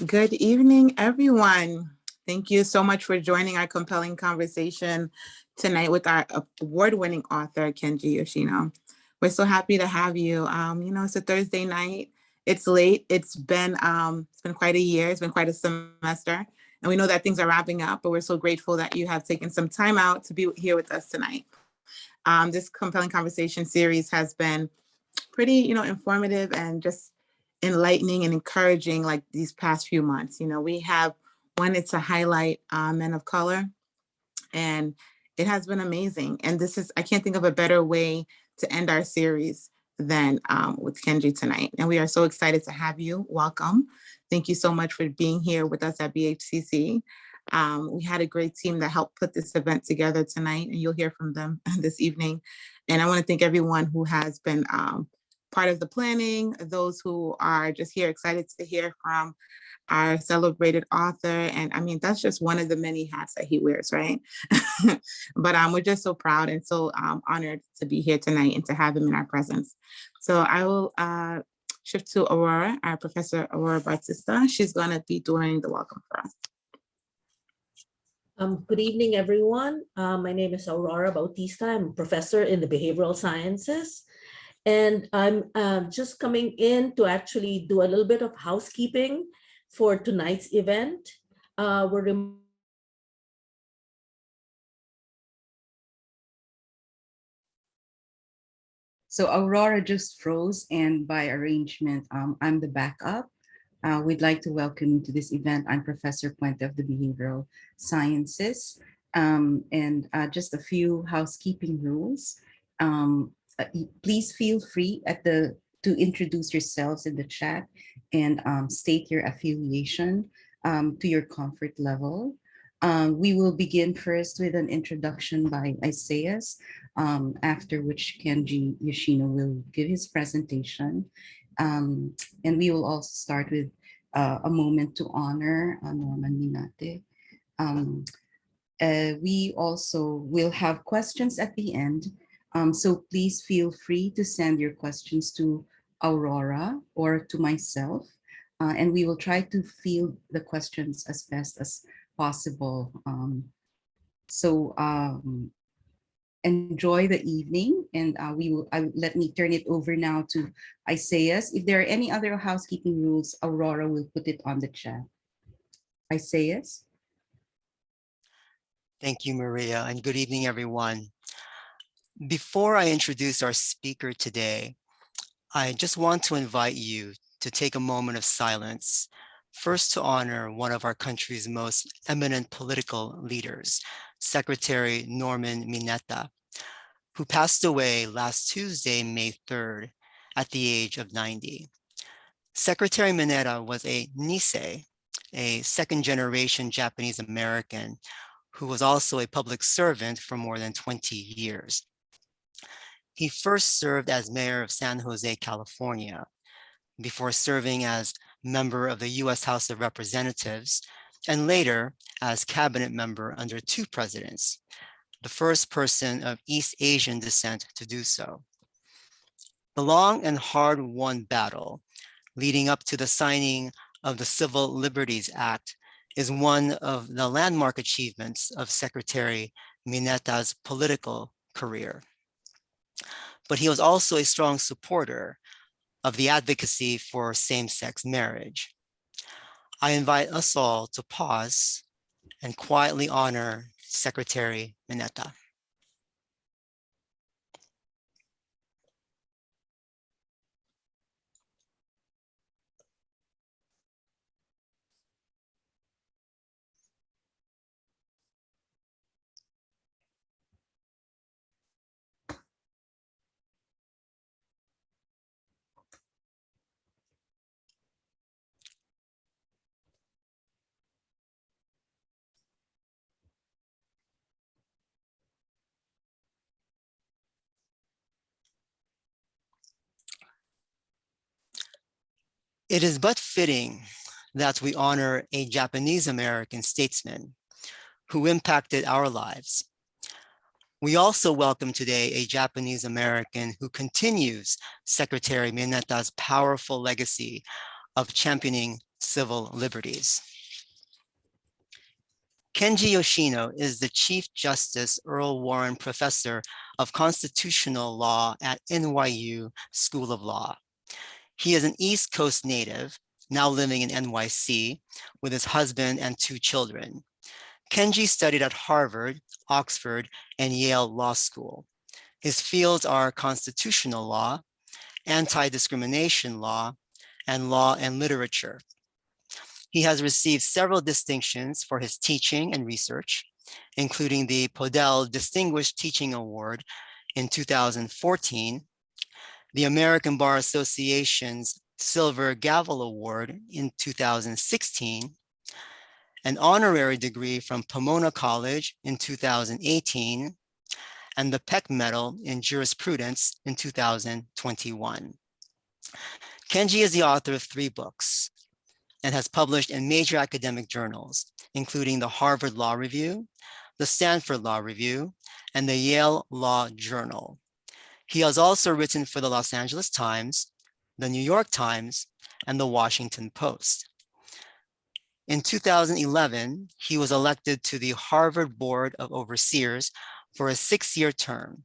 Good evening, everyone. Thank you so much for joining our compelling conversation tonight with our award-winning author, Kenji Yoshino. We're so happy to have you. It's a Thursday night. It's late. It's been quite a year. It's been quite a semester. And we know that things are wrapping up, but we're so grateful that you have taken some time out to be here with us tonight. This compelling conversation series has been pretty, informative and just enlightening and encouraging like these past few months. We have wanted to highlight men of color, and it has been amazing. And I can't think of a better way to end our series than with Kenji tonight. And we are so excited to have you. Welcome. Thank you so much for being here with us at BHCC. We had a great team that helped put this event together tonight, and you'll hear from them this evening. And I want to thank everyone who has been part of the planning, those who are just here excited to hear from our celebrated author. And I mean, that's just one of the many hats that he wears, right? But we're just so proud and so honored to be here tonight and to have him in our presence. So I will shift to Aurora, our Professor Aurora Bautista. She's gonna be doing the welcome for us. Good evening, everyone. My name is Aurora Bautista. I'm a professor in the behavioral sciences. And I'm just coming in to actually do a little bit of housekeeping for tonight's event. So Aurora just froze, and by arrangement, I'm the backup. We'd like to welcome you to this event. I'm Professor Puente of the Behavioral Sciences. Just a few housekeeping rules. Please feel free to introduce yourselves in the chat and state your affiliation to your comfort level. We will begin first with an introduction by Isaias, after which Kenji Yoshino will give his presentation. And we will also start with a moment to honor Norman Minate. We also will have questions at the end. So please feel free to send your questions to Aurora or to myself, and we will try to field the questions as best as possible. Enjoy the evening, and let me turn it over now to Isaias. If there are any other housekeeping rules, Aurora will put it on the chat. Isaias. Thank you, Maria, and good evening, everyone. Before I introduce our speaker today, I just want to invite you to take a moment of silence, first to honor one of our country's most eminent political leaders, Secretary Norman Mineta, who passed away last Tuesday, May 3rd, at the age of 90. Secretary Mineta was a Nisei, a second-generation Japanese American who was also a public servant for more than 20 years. He first served as mayor of San Jose, California, before serving as member of the US House of Representatives, and later as cabinet member under 2 presidents, the first person of East Asian descent to do so. The long and hard-won battle leading up to the signing of the Civil Liberties Act is one of the landmark achievements of Secretary Mineta's political career. But he was also a strong supporter of the advocacy for same-sex marriage. I invite us all to pause and quietly honor Secretary Mineta. It is but fitting that we honor a Japanese American statesman who impacted our lives. We also welcome today a Japanese American who continues Secretary Mineta's powerful legacy of championing civil liberties. Kenji Yoshino is the Chief Justice Earl Warren Professor of Constitutional Law at NYU School of Law. He is an East Coast native, now living in NYC with his husband and 2 children. Kenji studied at Harvard, Oxford, and Yale Law School. His fields are constitutional law, anti-discrimination law, and law and literature. He has received several distinctions for his teaching and research, including the Podell Distinguished Teaching Award in 2014, the American Bar Association's Silver Gavel Award in 2016, an honorary degree from Pomona College in 2018, and the Peck Medal in Jurisprudence in 2021. Kenji is the author of 3 books and has published in major academic journals, including the Harvard Law Review, the Stanford Law Review, and the Yale Law Journal. He has also written for the Los Angeles Times, the New York Times, and the Washington Post. In 2011, he was elected to the Harvard Board of Overseers for a 6-year term.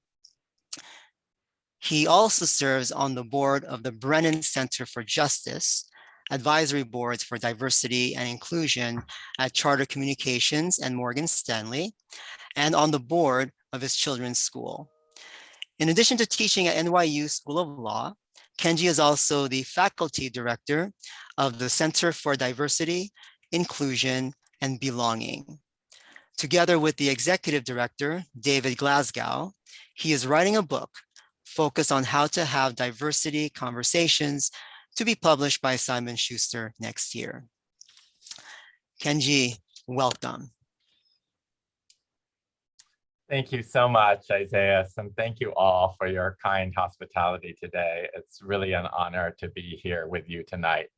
He also serves on the board of the Brennan Center for Justice, advisory boards for diversity and inclusion at Charter Communications and Morgan Stanley, and on the board of his children's school. In addition to teaching at NYU School of Law, Kenji is also the faculty director of the Center for Diversity, Inclusion, and Belonging. Together with the executive director, David Glasgow, he is writing a book focused on how to have diversity conversations to be published by Simon Schuster next year. Kenji, welcome. Thank you so much, Isaiah, and thank you all for your kind hospitality today. It's really an honor to be here with you tonight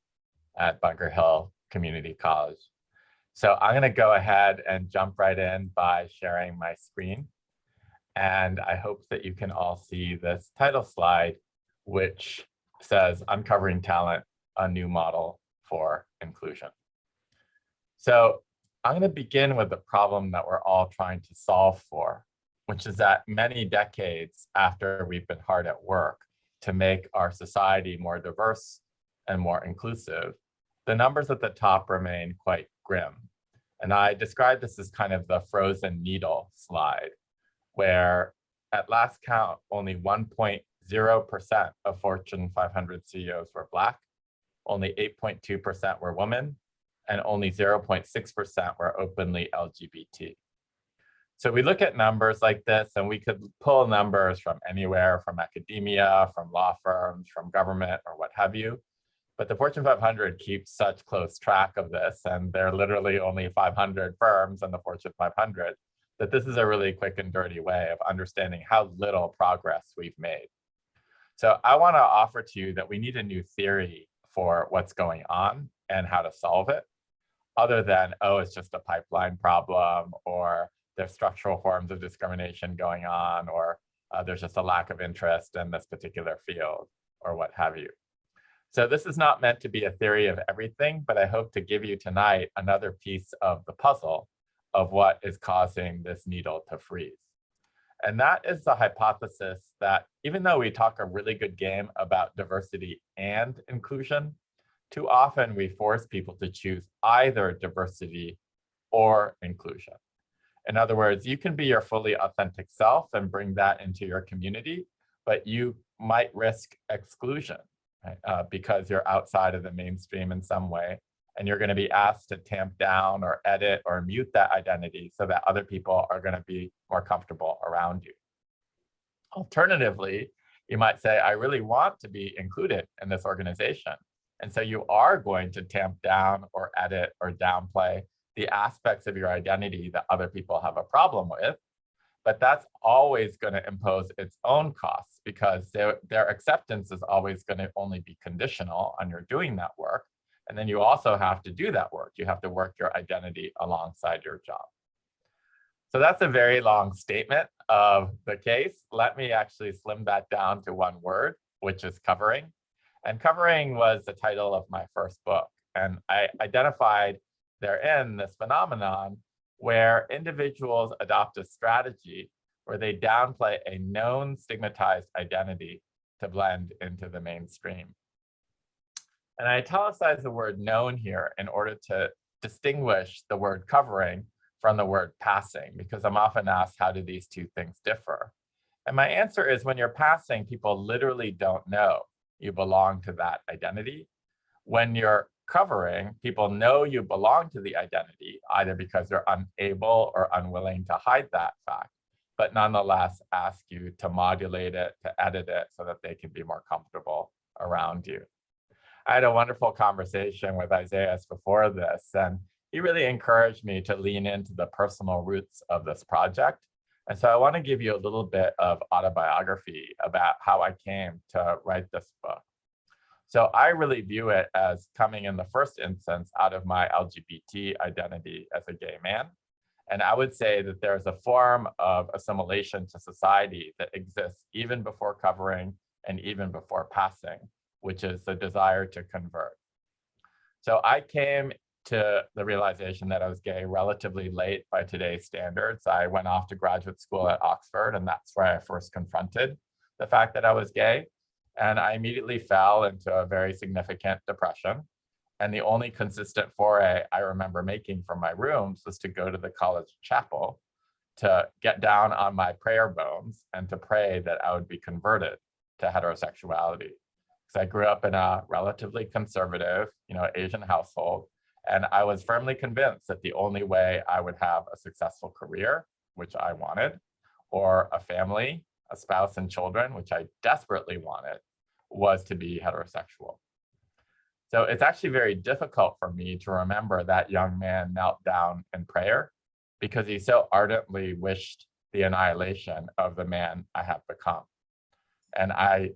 at Bunker Hill Community College. So I'm going to go ahead and jump right in by sharing my screen. And I hope that you can all see this title slide, which says Uncovering Talent, a New Model for Inclusion. So I'm going to begin with the problem that we're all trying to solve for, which is that many decades after we've been hard at work to make our society more diverse and more inclusive, the numbers at the top remain quite grim. And I describe this as kind of the frozen needle slide, where at last count, only 1.0% of Fortune 500 CEOs were Black, only 8.2% were women, and only 0.6% were openly LGBT. So we look at numbers like this, and we could pull numbers from anywhere, from academia, from law firms, from government, or what have you. But the Fortune 500 keeps such close track of this, and there are literally only 500 firms in the Fortune 500, that this is a really quick and dirty way of understanding how little progress we've made. So I want to offer to you that we need a new theory for what's going on and how to solve it, other than, oh, it's just a pipeline problem, or there's structural forms of discrimination going on, or there's just a lack of interest in this particular field, or what have you. So this is not meant to be a theory of everything, but I hope to give you tonight another piece of the puzzle of what is causing this needle to freeze. And that is the hypothesis that even though we talk a really good game about diversity and inclusion, too often we force people to choose either diversity or inclusion. In other words, you can be your fully authentic self and bring that into your community, but you might risk exclusion, right? Because you're outside of the mainstream in some way, and you're going to be asked to tamp down or edit or mute that identity so that other people are going to be more comfortable around you. Alternatively, you might say, I really want to be included in this organization. And so you are going to tamp down or edit or downplay the aspects of your identity that other people have a problem with. But that's always going to impose its own costs, because their acceptance is always going to only be conditional on your doing that work. And then you also have to do that work. You have to work your identity alongside your job. So that's a very long statement of the case. Let me actually slim that down to one word, which is covering. And covering was the title of my first book. And I identified therein this phenomenon where individuals adopt a strategy where they downplay a known stigmatized identity to blend into the mainstream. And I italicize the word known here in order to distinguish the word covering from the word passing, because I'm often asked, how do these two things differ? And my answer is, when you're passing, people literally don't know you belong to that identity. When you're covering, people know you belong to the identity, either because they're unable or unwilling to hide that fact, but nonetheless ask you to modulate it, to edit it so that they can be more comfortable around you. I had a wonderful conversation with Isaiah before this, and he really encouraged me to lean into the personal roots of this project. And so I want to give you a little bit of autobiography about how I came to write this book. So I really view it as coming in the first instance out of my LGBT identity as a gay man. And I would say that there's a form of assimilation to society that exists even before covering and even before passing, which is the desire to convert. So I came to the realization that I was gay relatively late by today's standards. I went off to graduate school at Oxford, and that's where I first confronted the fact that I was gay. And I immediately fell into a very significant depression. And the only consistent foray I remember making from my rooms was to go to the college chapel to get down on my prayer bones and to pray that I would be converted to heterosexuality. Because I grew up in a relatively conservative, Asian household. And I was firmly convinced that the only way I would have a successful career, which I wanted, or a family, a spouse and children, which I desperately wanted, was to be heterosexual. So it's actually very difficult for me to remember that young man knelt down in prayer because he so ardently wished the annihilation of the man I have become. And I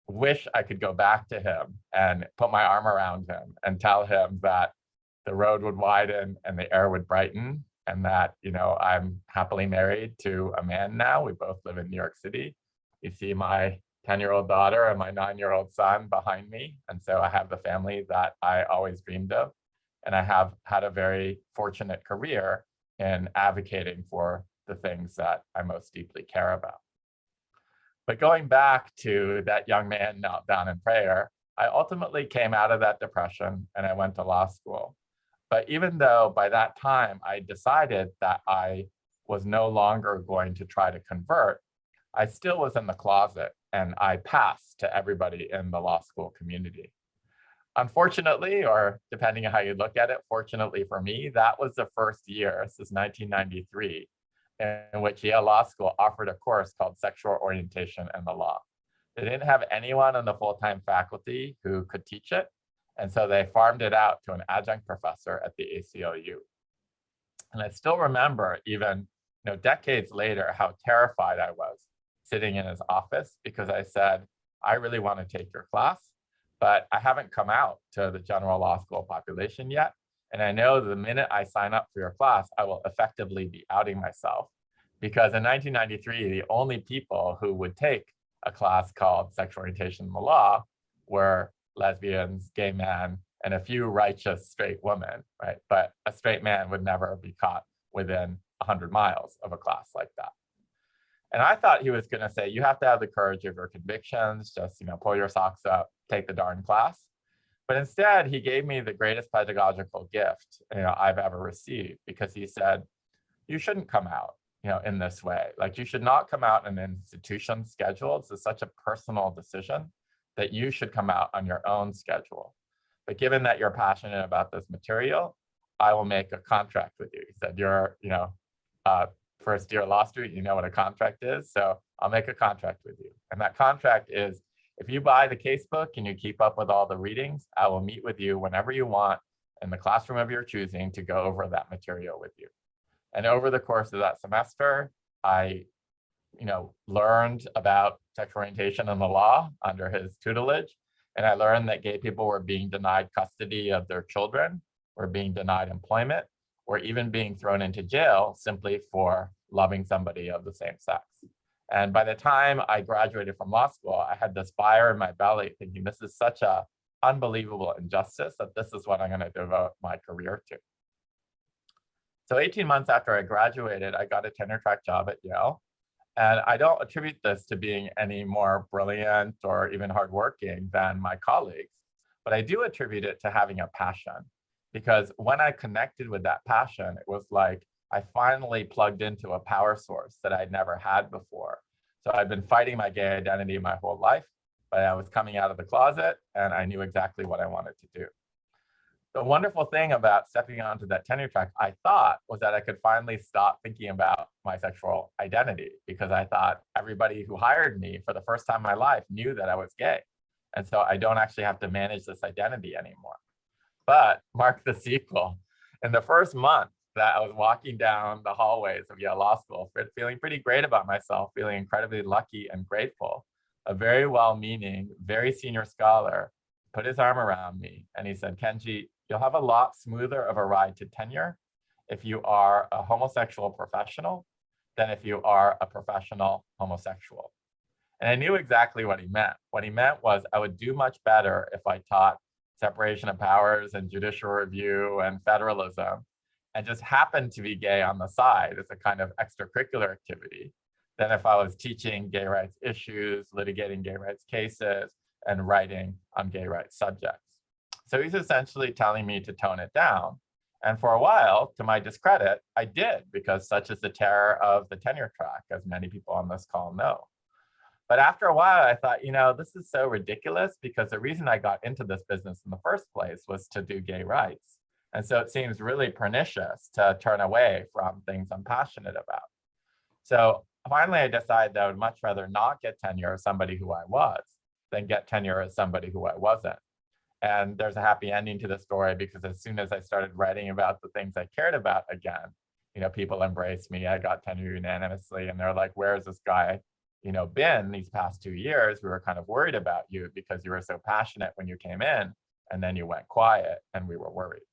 wish I could go back to him and put my arm around him and tell him that the road would widen and the air would brighten, and that, I'm happily married to a man now. We both live in New York City. You see my 10-year-old daughter and my 9-year-old son behind me. And so I have the family that I always dreamed of. And I have had a very fortunate career in advocating for the things that I most deeply care about. But going back to that young man knelt down in prayer, I ultimately came out of that depression and I went to law school. But even though by that time I decided that I was no longer going to try to convert, I still was in the closet and I passed to everybody in the law school community. Unfortunately, or depending on how you look at it, fortunately for me, that was the first year, this is 1993, in which Yale Law School offered a course called Sexual Orientation and the Law. They didn't have anyone on the full-time faculty who could teach it. And so they farmed it out to an adjunct professor at the ACLU. And I still remember, even decades later, how terrified I was sitting in his office because I said, I really want to take your class, but I haven't come out to the general law school population yet. And I know the minute I sign up for your class, I will effectively be outing myself. Because in 1993, the only people who would take a class called Sexual Orientation and the Law were lesbians, gay men, and a few righteous straight women, right? But a straight man would never be caught within 100 miles of a class like that. And I thought he was going to say, you have to have the courage of your convictions, just pull your socks up, take the darn class. But instead, he gave me the greatest pedagogical gift I've ever received, because he said, you shouldn't come out in this way. Like, you should not come out in an institution schedule. This is such a personal decision that you should come out on your own schedule. But given that you're passionate about this material, I will make a contract with you. He said, you're, first year law student, you know what a contract is. So I'll make a contract with you. And that contract is, if you buy the casebook and you keep up with all the readings, I will meet with you whenever you want in the classroom of your choosing to go over that material with you. And over the course of that semester, I learned about sexual orientation and the law under his tutelage. And I learned that gay people were being denied custody of their children, were being denied employment, or even being thrown into jail simply for loving somebody of the same sex. And by the time I graduated from law school, I had this fire in my belly thinking, this is such a unbelievable injustice that this is what I'm going to devote my career to. So 18 months after I graduated, I got a tenure track job at Yale. And I don't attribute this to being any more brilliant or even hardworking than my colleagues, but I do attribute it to having a passion. Because when I connected with that passion, it was like I finally plugged into a power source that I'd never had before. So I'd been fighting my gay identity my whole life, but I was coming out of the closet and I knew exactly what I wanted to do. The wonderful thing about stepping onto that tenure track, I thought, was that I could finally stop thinking about my sexual identity, because I thought everybody who hired me for the first time in my life knew that I was gay. And so I don't actually have to manage this identity anymore. But mark the sequel. In the first month that I was walking down the hallways of Yale Law School, feeling pretty great about myself, feeling incredibly lucky and grateful, a very well-meaning, very senior scholar put his arm around me and he said, "Kenji, you'll have a lot smoother of a ride to tenure if you are a homosexual professional than if you are a professional homosexual." And I knew exactly what he meant. What he meant was I would do much better if I taught separation of powers and judicial review and federalism and just happened to be gay on the side as a kind of extracurricular activity than if I was teaching gay rights issues, litigating gay rights cases, and writing on gay rights subjects. So he's essentially telling me to tone it down. And for a while, to my discredit, I did, because such is the terror of the tenure track, as many people on this call know. But after a while, I thought, this is so ridiculous, because the reason I got into this business in the first place was to do gay rights. And so it seems really pernicious to turn away from things I'm passionate about. So finally, I decided that I would much rather not get tenure as somebody who I was than get tenure as somebody who I wasn't. And there's a happy ending to the story, because as soon as I started writing about the things I cared about again, people embraced me. I got tenure unanimously, and they're like, "Where's this guy, been these past 2 years? We were kind of worried about you because you were so passionate when you came in, and then you went quiet, and we were worried."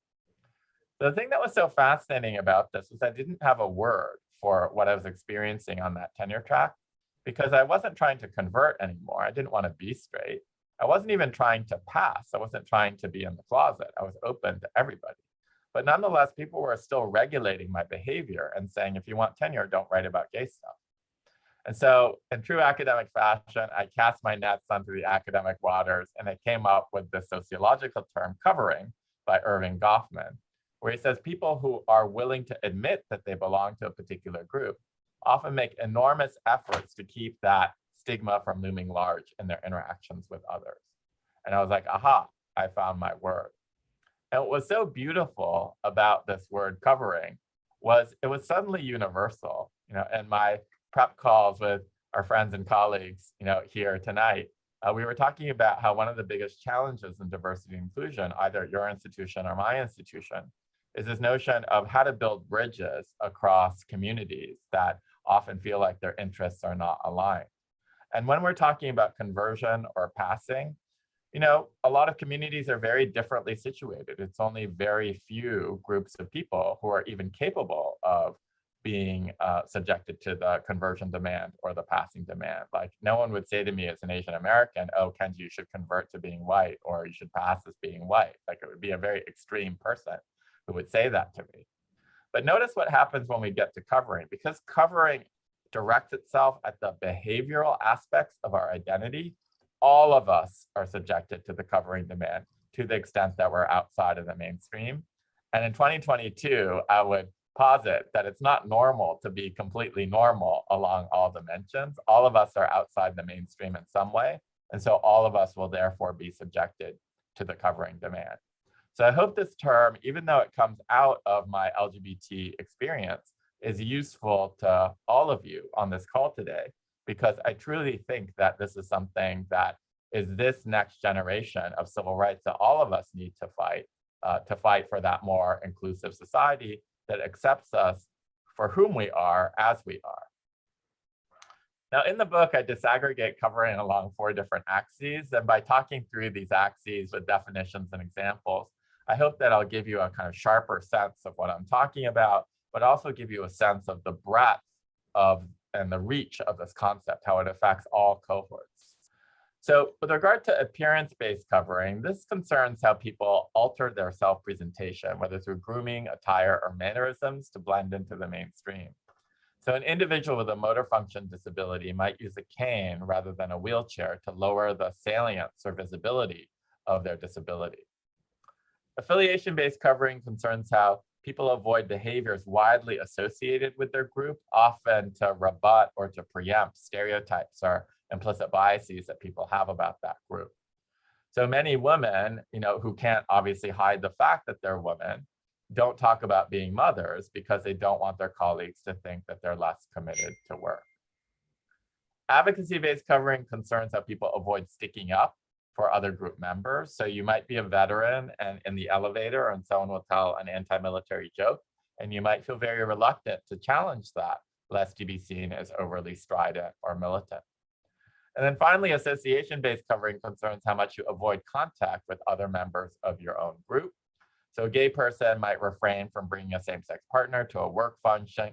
The thing that was so fascinating about this was I didn't have a word for what I was experiencing on that tenure track, because I wasn't trying to convert anymore. I didn't want to be straight. I wasn't even trying to pass. I wasn't trying to be in the closet. I was open to everybody. But nonetheless, people were still regulating my behavior and saying, if you want tenure, don't write about gay stuff. And so in true academic fashion, I cast my nets onto the academic waters, and I came up with the sociological term covering by Irving Goffman, where he says people who are willing to admit that they belong to a particular group often make enormous efforts to keep that stigma from looming large in their interactions with others. And I was like, aha, I found my word. And what was so beautiful about this word covering was it was suddenly universal. In my prep calls with our friends and colleagues, here tonight, we were talking about how one of the biggest challenges in diversity and inclusion, either at your institution or my institution, is this notion of how to build bridges across communities that often feel like their interests are not aligned. And when we're talking about conversion or passing, a lot of communities are very differently situated. It's only very few groups of people who are even capable of being subjected to the conversion demand or the passing demand. Like, no one would say to me as an Asian American, "Oh, Kenji, you should convert to being white, or you should pass as being white." Like, it would be a very extreme person who would say that to me. But notice what happens when we get to covering. Because covering directs itself at the behavioral aspects of our identity, all of us are subjected to the covering demand to the extent that we're outside of the mainstream. And in 2022, I would posit that it's not normal to be completely normal along all dimensions. All of us are outside the mainstream in some way. And so all of us will therefore be subjected to the covering demand. So I hope this term, even though it comes out of my LGBT experience, is useful to all of you on this call today, because I truly think that this is something that is this next generation of civil rights that all of us need to fight for that more inclusive society that accepts us for whom we are as we are. Now, in the book, I disaggregate covering along 4 different axes. And by talking through these axes with definitions and examples, I hope that I'll give you a kind of sharper sense of what I'm talking about, but also give you a sense of the breadth of and the reach of this concept, how it affects all cohorts. So with regard to appearance-based covering, this concerns how people alter their self-presentation, whether through grooming, attire, or mannerisms to blend into the mainstream. So an individual with a motor function disability might use a cane rather than a wheelchair to lower the salience or visibility of their disability. Affiliation-based covering concerns how people avoid behaviors widely associated with their group, often to rebut or to preempt stereotypes or implicit biases that people have about that group. So many women, who can't obviously hide the fact that they're women, don't talk about being mothers because they don't want their colleagues to think that they're less committed to work. Advocacy-based covering concerns how people avoid sticking up for other group members. So you might be a veteran and in the elevator and someone will tell an anti-military joke, and you might feel very reluctant to challenge that, lest you be seen as overly strident or militant. And then finally, association-based covering concerns how much you avoid contact with other members of your own group. So a gay person might refrain from bringing a same-sex partner to a work function,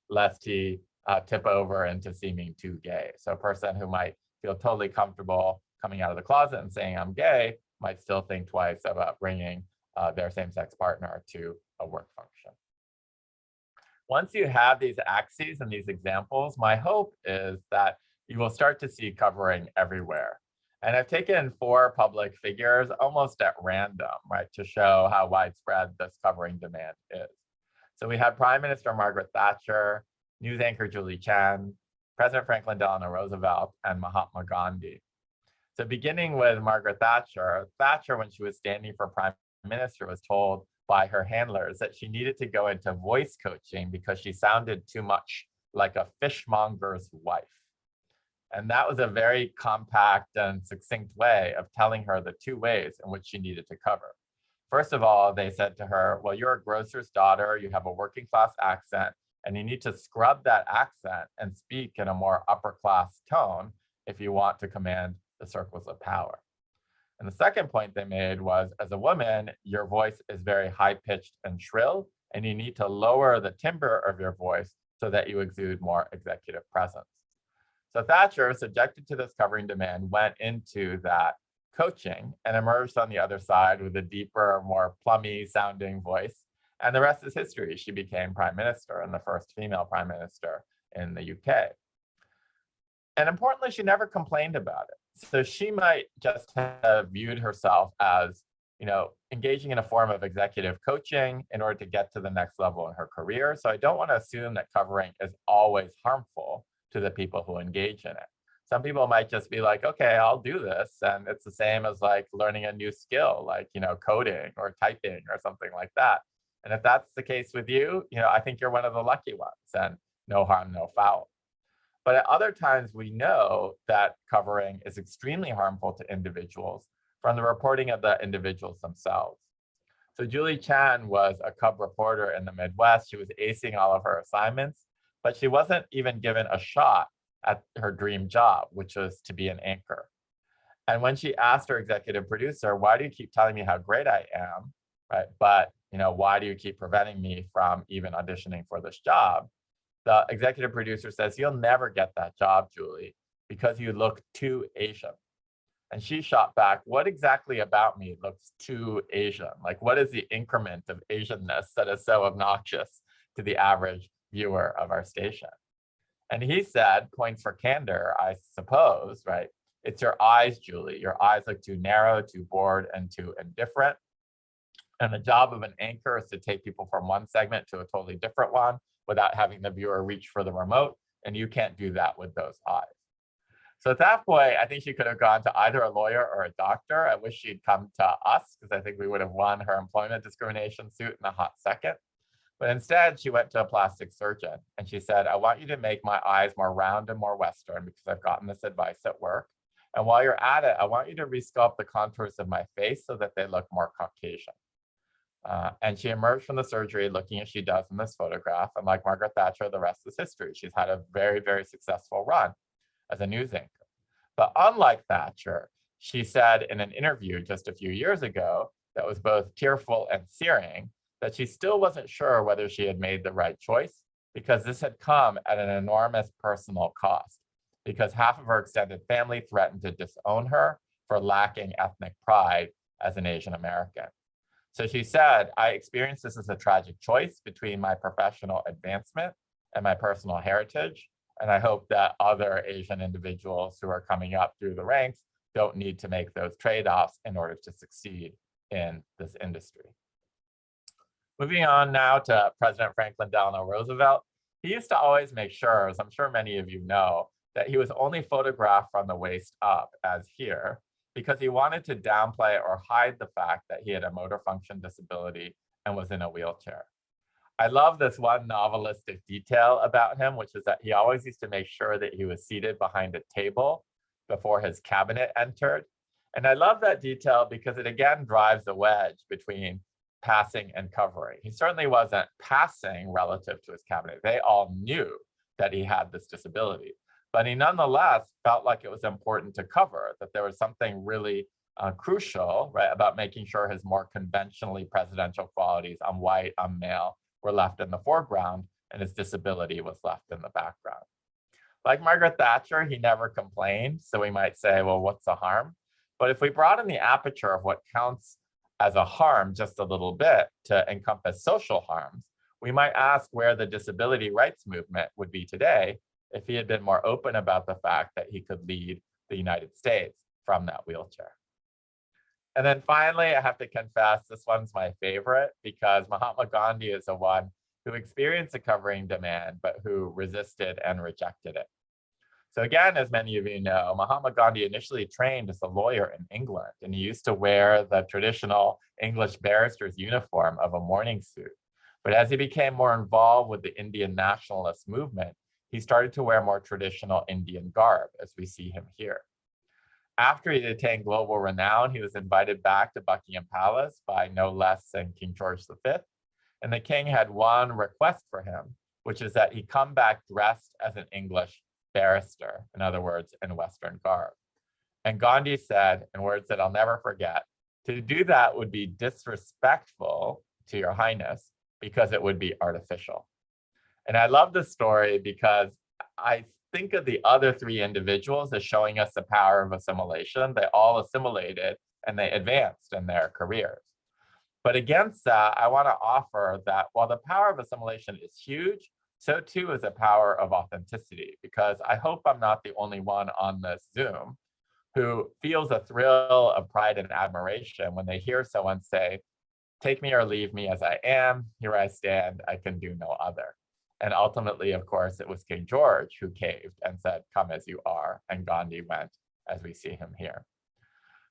lest he tip over into seeming too gay. So a person who might feel totally comfortable coming out of the closet and saying I'm gay might still think twice about bringing their same-sex partner to a work function. Once you have these axes and these examples, my hope is that you will start to see covering everywhere. And I've taken 4 public figures almost at random, right, to show how widespread this covering demand is. So we had Prime Minister Margaret Thatcher, news anchor Julie Chen, President Franklin Delano Roosevelt, and Mahatma Gandhi. So beginning with Margaret Thatcher, when she was standing for Prime Minister, was told by her handlers that she needed to go into voice coaching because she sounded too much like a fishmonger's wife. And that was a very compact and succinct way of telling her the 2 ways in which she needed to cover. First of all, they said to her, well, you're a grocer's daughter, you have a working class accent, and you need to scrub that accent and speak in a more upper class tone if you want to command the circles of power. And the second point they made was, as a woman, your voice is very high-pitched and shrill, and you need to lower the timbre of your voice so that you exude more executive presence. So Thatcher, subjected to this covering demand, went into that coaching and emerged on the other side with a deeper, more plummy sounding voice. And the rest is history. She became prime minister and the first female prime minister in the UK. And importantly, she never complained about it. So she might just have viewed herself as, engaging in a form of executive coaching in order to get to the next level in her career. So I don't want to assume that covering is always harmful to the people who engage in it. Some people might just be like, okay, I'll do this. And it's the same as like learning a new skill, like, coding or typing or something like that. And if that's the case with you, I think you're one of the lucky ones, and no harm, no foul. But at other times, we know that covering is extremely harmful to individuals from the reporting of the individuals themselves. So Julie Chan was a cub reporter in the Midwest. She was acing all of her assignments, but she wasn't even given a shot at her dream job, which was to be an anchor. And when she asked her executive producer, why do you keep telling me how great I am, right? But why do you keep preventing me from even auditioning for this job? The executive producer says, you'll never get that job, Julie, because you look too Asian. And she shot back, what exactly about me looks too Asian? Like, what is the increment of Asianness that is so obnoxious to the average viewer of our station? And he said, points for candor, I suppose, right? It's your eyes, Julie. Your eyes look too narrow, too bored, and too indifferent. And the job of an anchor is to take people from one segment to a totally different one without having the viewer reach for the remote. And you can't do that with those eyes. So at that point, I think she could have gone to either a lawyer or a doctor. I wish she'd come to us because I think we would have won her employment discrimination suit in a hot second. But instead, she went to a plastic surgeon and she said, I want you to make my eyes more round and more Western because I've gotten this advice at work. And while you're at it, I want you to resculpt the contours of my face so that they look more Caucasian. And she emerged from the surgery looking as she does in this photograph. And like Margaret Thatcher, the rest is history. She's had a very, very successful run as a news anchor. But unlike Thatcher, she said in an interview just a few years ago that was both tearful and searing, that she still wasn't sure whether she had made the right choice because this had come at an enormous personal cost. because half of her extended family threatened to disown her for lacking ethnic pride as an Asian American. So she said, I experienced this as a tragic choice between my professional advancement and my personal heritage. And I hope that other Asian individuals who are coming up through the ranks don't need to make those trade-offs in order to succeed in this industry. Moving on now to President Franklin Delano Roosevelt. He used to always make sure, as I'm sure many of you know, that he was only photographed from the waist up, as here, because he wanted to downplay or hide the fact that he had a motor function disability and was in a wheelchair. I love this one novelistic detail about him, which is that he always used to make sure that he was seated behind a table before his cabinet entered. And I love that detail because it again drives a wedge between passing and covering. He certainly wasn't passing relative to his cabinet. They all knew that he had this disability, but he nonetheless felt like it was important to cover, that there was something really crucial, right, about making sure his more conventionally presidential qualities, I'm white, I'm male, were left in the foreground and his disability was left in the background. Like Margaret Thatcher, he never complained. So we might say, well, what's the harm? But if we broaden the aperture of what counts as a harm just a little bit to encompass social harms, we might ask where the disability rights movement would be today if he had been more open about the fact that he could lead the United States from that wheelchair. And then finally, I have to confess, this one's my favorite because Mahatma Gandhi is the one who experienced a covering demand, but who resisted and rejected it. So again, as many of you know, Mahatma Gandhi initially trained as a lawyer in England, and he used to wear the traditional English barrister's uniform of a morning suit. But as he became more involved with the Indian nationalist movement, he started to wear more traditional Indian garb, as we see him here. After he attained global renown, he was invited back to Buckingham Palace by no less than King George V. And the king had one request for him, which is that he come back dressed as an English barrister, in other words, in Western garb. And Gandhi said, in words that I'll never forget, to do that would be disrespectful to your highness because it would be artificial. And I love this story because I think of the other three individuals as showing us the power of assimilation. They all assimilated and they advanced in their careers. But against that, I want to offer that while the power of assimilation is huge, so too is the power of authenticity, because I hope I'm not the only one on this Zoom who feels a thrill of pride and admiration when they hear someone say, take me or leave me as I am, here I stand, I can do no other. And ultimately, of course, it was King George who caved and said, come as you are, and Gandhi went as we see him here.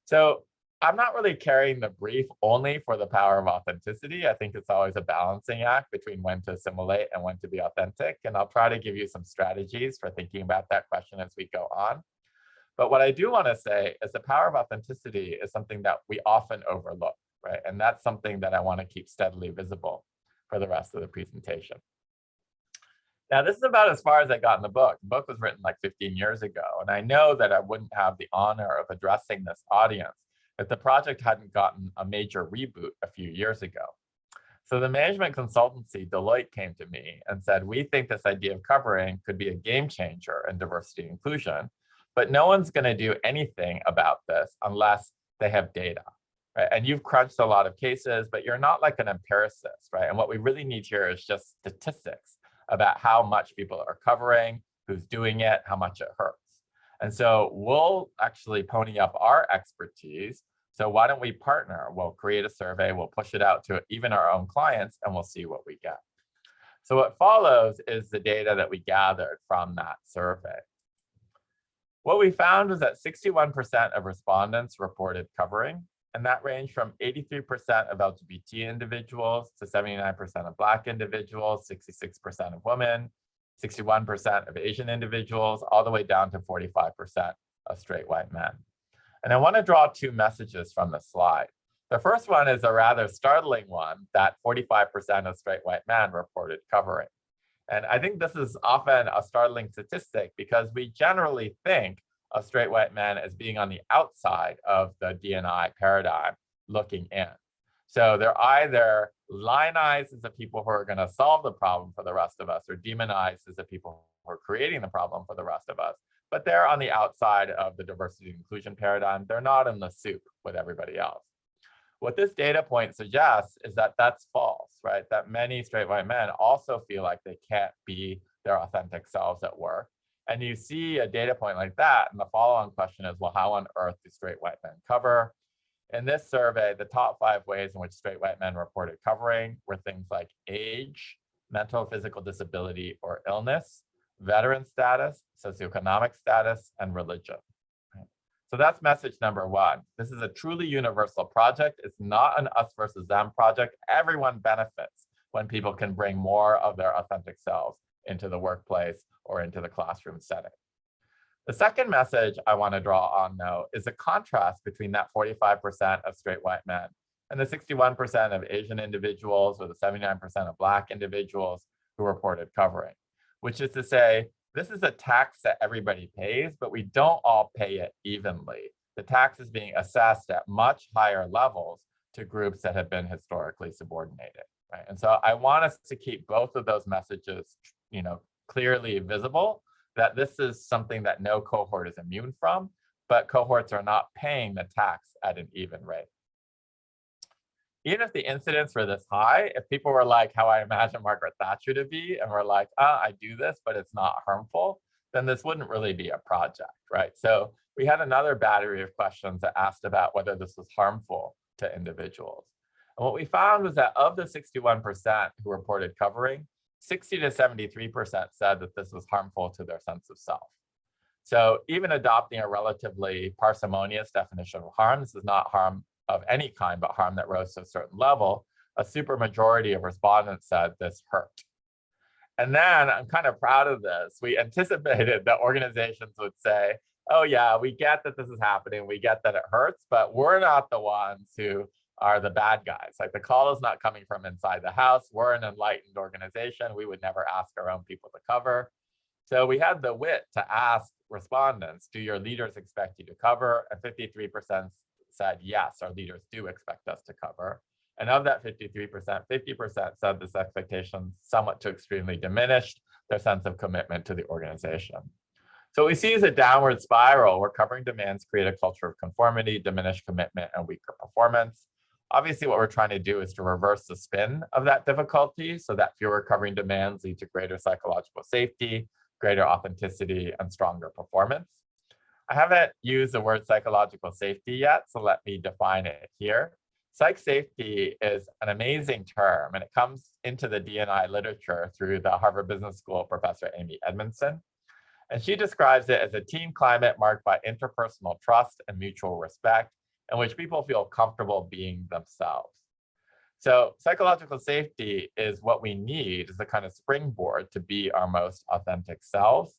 So I'm not really carrying the brief only for the power of authenticity. I think it's always a balancing act between when to assimilate and when to be authentic. And I'll try to give you some strategies for thinking about that question as we go on. But what I do want to say is the power of authenticity is something that we often overlook, right? And that's something that I want to keep steadily visible for the rest of the presentation. Now, this is about as far as I got in the book. The book was written like 15 years ago, and I know that I wouldn't have the honor of addressing this audience if the project hadn't gotten a major reboot a few years ago. So the management consultancy, Deloitte, came to me and said, we think this idea of covering could be a game changer in diversity and inclusion, but no one's going to do anything about this unless they have data. Right? And you've crunched a lot of cases, but you're not like an empiricist, right? And what we really need here is just statistics about how much people are covering, who's doing it, how much it hurts. And so we'll actually pony up our expertise. So why don't we partner? We'll create a survey, we'll push it out to even our own clients, and we'll see what we get. So what follows is the data that we gathered from that survey. What we found was that 61% of respondents reported covering, and that ranged from 83% of LGBT individuals to 79% of Black individuals, 66% of women, 61% of Asian individuals, all the way down to 45% of straight white men. And I want to draw two messages from the slide. The first one is a rather startling one, that 45% of straight white men reported covering. And I think this is often a startling statistic because we generally think of straight white men as being on the outside of the D&I paradigm looking in. So they're either lionized as the people who are going to solve the problem for the rest of us or demonized as the people who are creating the problem for the rest of us. but they're on the outside of the diversity and inclusion paradigm. They're not in the soup with everybody else. What this data point suggests is that that's false, right? That many straight white men also feel like they can't be their authentic selves at work. And you see a data point like that, and the follow-on question is, well, how on earth do straight white men cover? In this survey, the top 5 ways in which straight white men reported covering were things like age, mental or physical disability or illness, veteran status, socioeconomic status, and religion. So that's message number 1. This is a truly universal project. It's not an us versus them project. Everyone benefits when people can bring more of their authentic selves into the workplace or into the classroom setting. The second message I want to draw on, though, is a contrast between that 45% of straight white men and the 61% of Asian individuals or the 79% of Black individuals who reported covering, which is to say, this is a tax that everybody pays, but we don't all pay it evenly. The tax is being assessed at much higher levels to groups that have been historically subordinated, right? And so I want us to keep both of those messages, clearly visible, that this is something that no cohort is immune from, but cohorts are not paying the tax at an even rate. Even if the incidence were this high, if people were like how I imagine Margaret Thatcher to be, and were like, I do this, but it's not harmful, then this wouldn't really be a project, right? So we had another battery of questions that asked about whether this was harmful to individuals. And what we found was that of the 61% who reported covering, 60 to 73% said that this was harmful to their sense of self. So even adopting a relatively parsimonious definition of harm, this is not harm of any kind, but harm that rose to a certain level, a supermajority of respondents said this hurt. And then I'm kind of proud of this. We anticipated that organizations would say, oh yeah, we get that this is happening, we get that it hurts, but we're not the ones who are the bad guys. Like the call is not coming from inside the house. We're an enlightened organization. We would never ask our own people to cover. So we had the wit to ask respondents, do your leaders expect you to cover? And 53% said, yes, our leaders do expect us to cover. And of that 53%, 50% said this expectation somewhat to extremely diminished their sense of commitment to the organization. So what we see is a downward spiral where covering demands create a culture of conformity, diminished commitment, and weaker performance. Obviously, what we're trying to do is to reverse the spin of that difficulty so that fewer covering demands lead to greater psychological safety, greater authenticity, and stronger performance. I haven't used the word psychological safety yet, so let me define it here. Psych safety is an amazing term, and it comes into the D&I literature through the Harvard Business School professor Amy Edmondson. And she describes it as a team climate marked by interpersonal trust and mutual respect, in which people feel comfortable being themselves. So psychological safety is what we need as a kind of springboard to be our most authentic selves.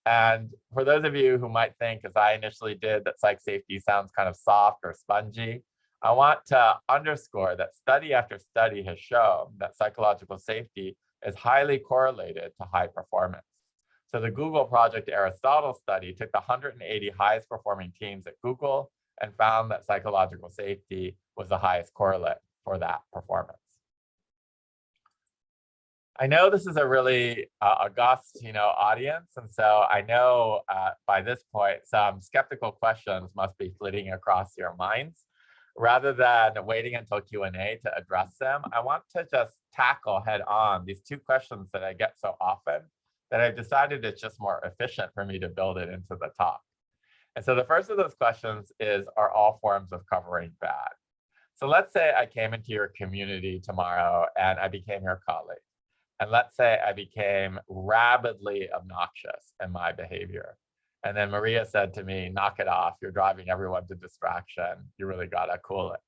And for those of you who might think, as I initially did, that psych safety sounds kind of soft or spongy, I want to underscore that study after study has shown that psychological safety is highly correlated to high performance. So the Google Project Aristotle study took the 180 highest performing teams at Google and found that psychological safety was the highest correlate for that performance. I know this is a really august, audience, and so I know by this point some skeptical questions must be flitting across your minds. Rather than waiting until Q&A to address them, I want to just tackle head on these 2 questions that I get so often that I've decided it's just more efficient for me to build it into the talk. And so the first of those questions is, are all forms of covering bad? So let's say I came into your community tomorrow and I became your colleague. And let's say I became rabidly obnoxious in my behavior. And then Maria said to me, knock it off. You're driving everyone to distraction. You really gotta cool it.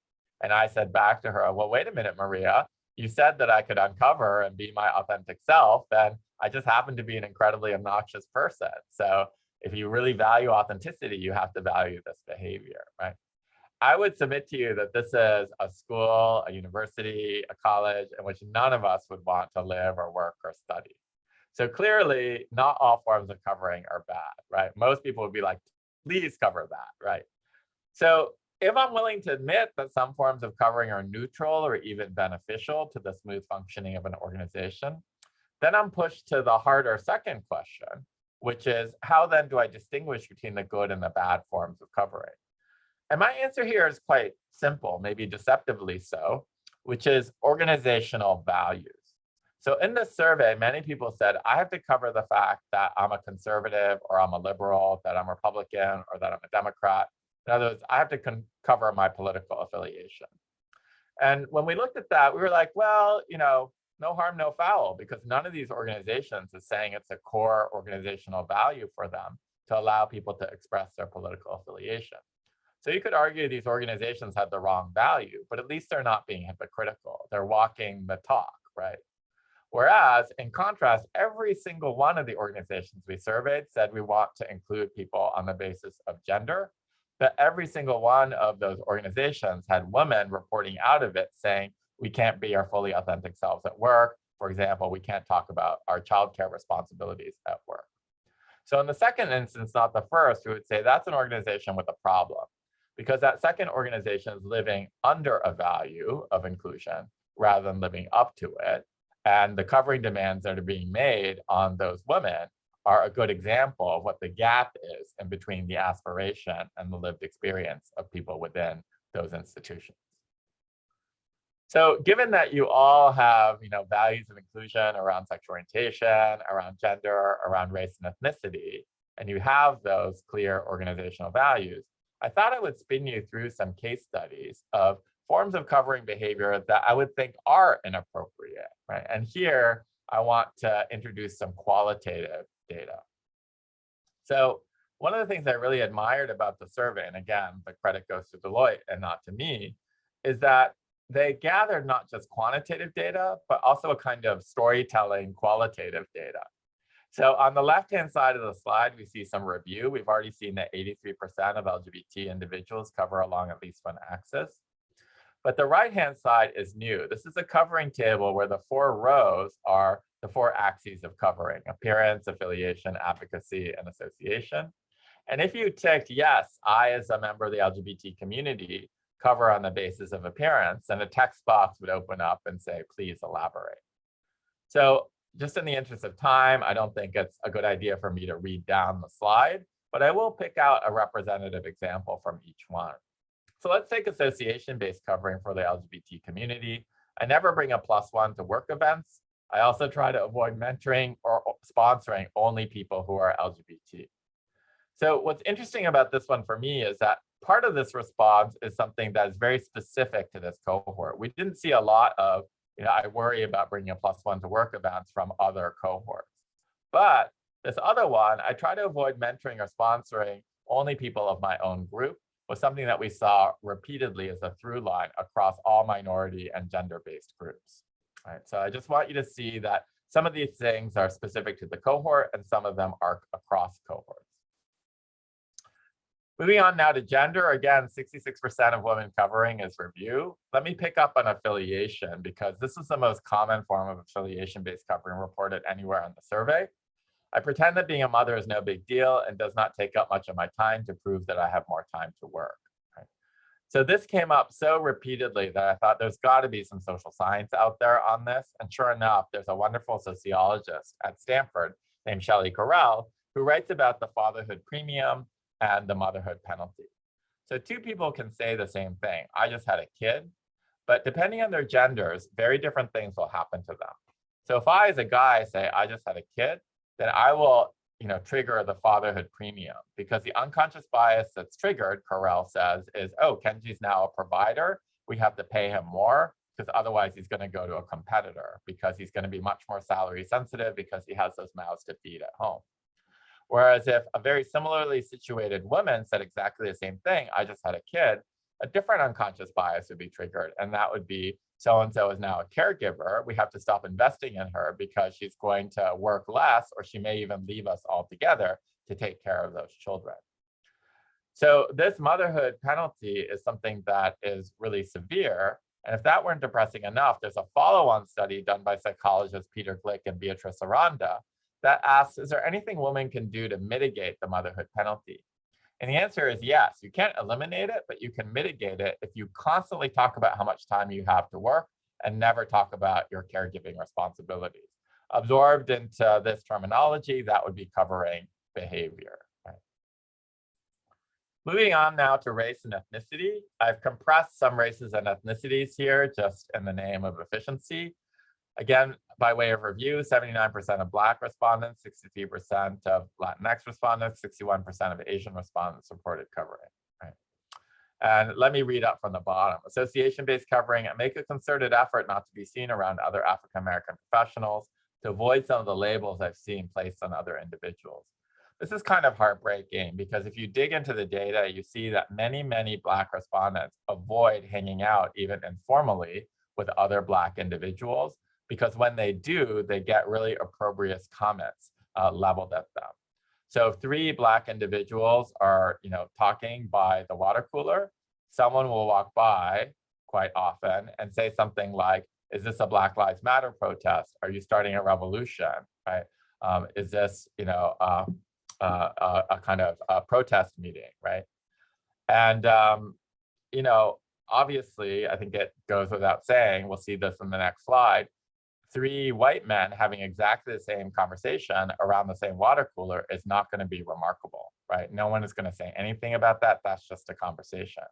And I said back to her, well, wait a minute, Maria. You said that I could uncover and be my authentic self. And I just happen to be an incredibly obnoxious person. So if you really value authenticity, you have to value this behavior, right? I would submit to you that this is a school, a university, a college in which none of us would want to live or work or study. So clearly, not all forms of covering are bad, right? Most people would be like, please cover that, right? So if I'm willing to admit that some forms of covering are neutral or even beneficial to the smooth functioning of an organization, then I'm pushed to the harder second question, which is how then do I distinguish between the good and the bad forms of covering? And my answer here is quite simple, maybe deceptively so, which is organizational values. So in this survey, many people said, I have to cover the fact that I'm a conservative or I'm a liberal, that I'm Republican or that I'm a Democrat. In other words, I have to cover my political affiliation. And when we looked at that, we were like, well, no harm, no foul, because none of these organizations is saying it's a core organizational value for them to allow people to express their political affiliation. So you could argue these organizations have the wrong value, but at least they're not being hypocritical. They're walking the talk, right? Whereas, in contrast, every single one of the organizations we surveyed said we want to include people on the basis of gender, but every single one of those organizations had women reporting out of it saying, we can't be our fully authentic selves at work. For example, we can't talk about our childcare responsibilities at work. So in the second instance, not the first, we would say that's an organization with a problem, because that second organization is living under a value of inclusion rather than living up to it. And the covering demands that are being made on those women are a good example of what the gap is in between the aspiration and the lived experience of people within those institutions. So given that you all have values of inclusion around sexual orientation, around gender, around race and ethnicity, and you have those clear organizational values, I thought I would spin you through some case studies of forms of covering behavior that I would think are inappropriate, right? And here I want to introduce some qualitative data. So one of the things I really admired about the survey, and again, the credit goes to Deloitte and not to me, is that they gathered not just quantitative data, but also a kind of storytelling qualitative data. So on the left-hand side of the slide, we see some review. We've already seen that 83% of LGBT individuals cover along at least one axis. But the right-hand side is new. This is a covering table where the 4 rows are the 4 axes of covering: appearance, affiliation, advocacy, and association. And if you ticked, yes, I as a member of the LGBT community cover on the basis of appearance, then a text box would open up and say, please elaborate. So just in the interest of time, I don't think it's a good idea for me to read down the slide, but I will pick out a representative example from each one. So let's take association-based covering for the LGBT community. I never bring a +1 to work events. I also try to avoid mentoring or sponsoring only people who are LGBT. So what's interesting about this one for me is that part of this response is something that is very specific to this cohort. We didn't see a lot of, I worry about bringing a +1 to work events from other cohorts. But this other one, I try to avoid mentoring or sponsoring only people of my own group, was something that we saw repeatedly as a through line across all minority and gender-based groups. Right? So I just want you to see that some of these things are specific to the cohort and some of them are across cohorts. Moving on now to gender, again, 66% of women covering is review. Let me pick up on affiliation because this is the most common form of affiliation-based covering reported anywhere in the survey. I pretend that being a mother is no big deal and does not take up much of my time to prove that I have more time to work. Right? So this came up so repeatedly that I thought there's got to be some social science out there on this. And sure enough, there's a wonderful sociologist at Stanford named Shelley Carell who writes about the fatherhood premium and the motherhood penalty. So 2 people can say the same thing. I just had a kid, but depending on their genders, very different things will happen to them. So if I, as a guy, say I just had a kid, then I will, trigger the fatherhood premium because the unconscious bias that's triggered, Carell says, is, oh, Kenji's now a provider. We have to pay him more because otherwise he's going to go to a competitor because he's going to be much more salary sensitive because he has those mouths to feed at home. Whereas if a very similarly situated woman said exactly the same thing, I just had a kid, a different unconscious bias would be triggered. And that would be, so-and-so is now a caregiver. We have to stop investing in her because she's going to work less, or she may even leave us altogether to take care of those children. So this motherhood penalty is something that is really severe. And if that weren't depressing enough, there's a follow-on study done by psychologists Peter Glick and Beatrice Aranda that asks, is there anything women can do to mitigate the motherhood penalty? And the answer is yes. You can't eliminate it, but you can mitigate it if you constantly talk about how much time you have to work and never talk about your caregiving responsibilities. Absorbed into this terminology, that would be covering behavior. Right? Moving on now to race and ethnicity. I've compressed some races and ethnicities here just in the name of efficiency. Again, by way of review, 79% of Black respondents, 63% of Latinx respondents, 61% of Asian respondents reported covering. Right? And let me read up from the bottom. Association-based covering, make a concerted effort not to be seen around other African-American professionals to avoid some of the labels I've seen placed on other individuals. This is kind of heartbreaking because if you dig into the data, you see that many Black respondents avoid hanging out even informally with other Black individuals, because when they do, they get really opprobrious comments leveled at them. So if 3 Black individuals are talking by the water cooler, someone will walk by quite often and say something like, is this a Black Lives Matter protest? Are you starting a revolution? Right? Is this a kind of a protest meeting? Right? And obviously, I think it goes without saying, we'll see this in the next slide, 3 white men having exactly the same conversation around the same water cooler is not going to be remarkable, right? No one is going to say anything about that. That's just a conversation.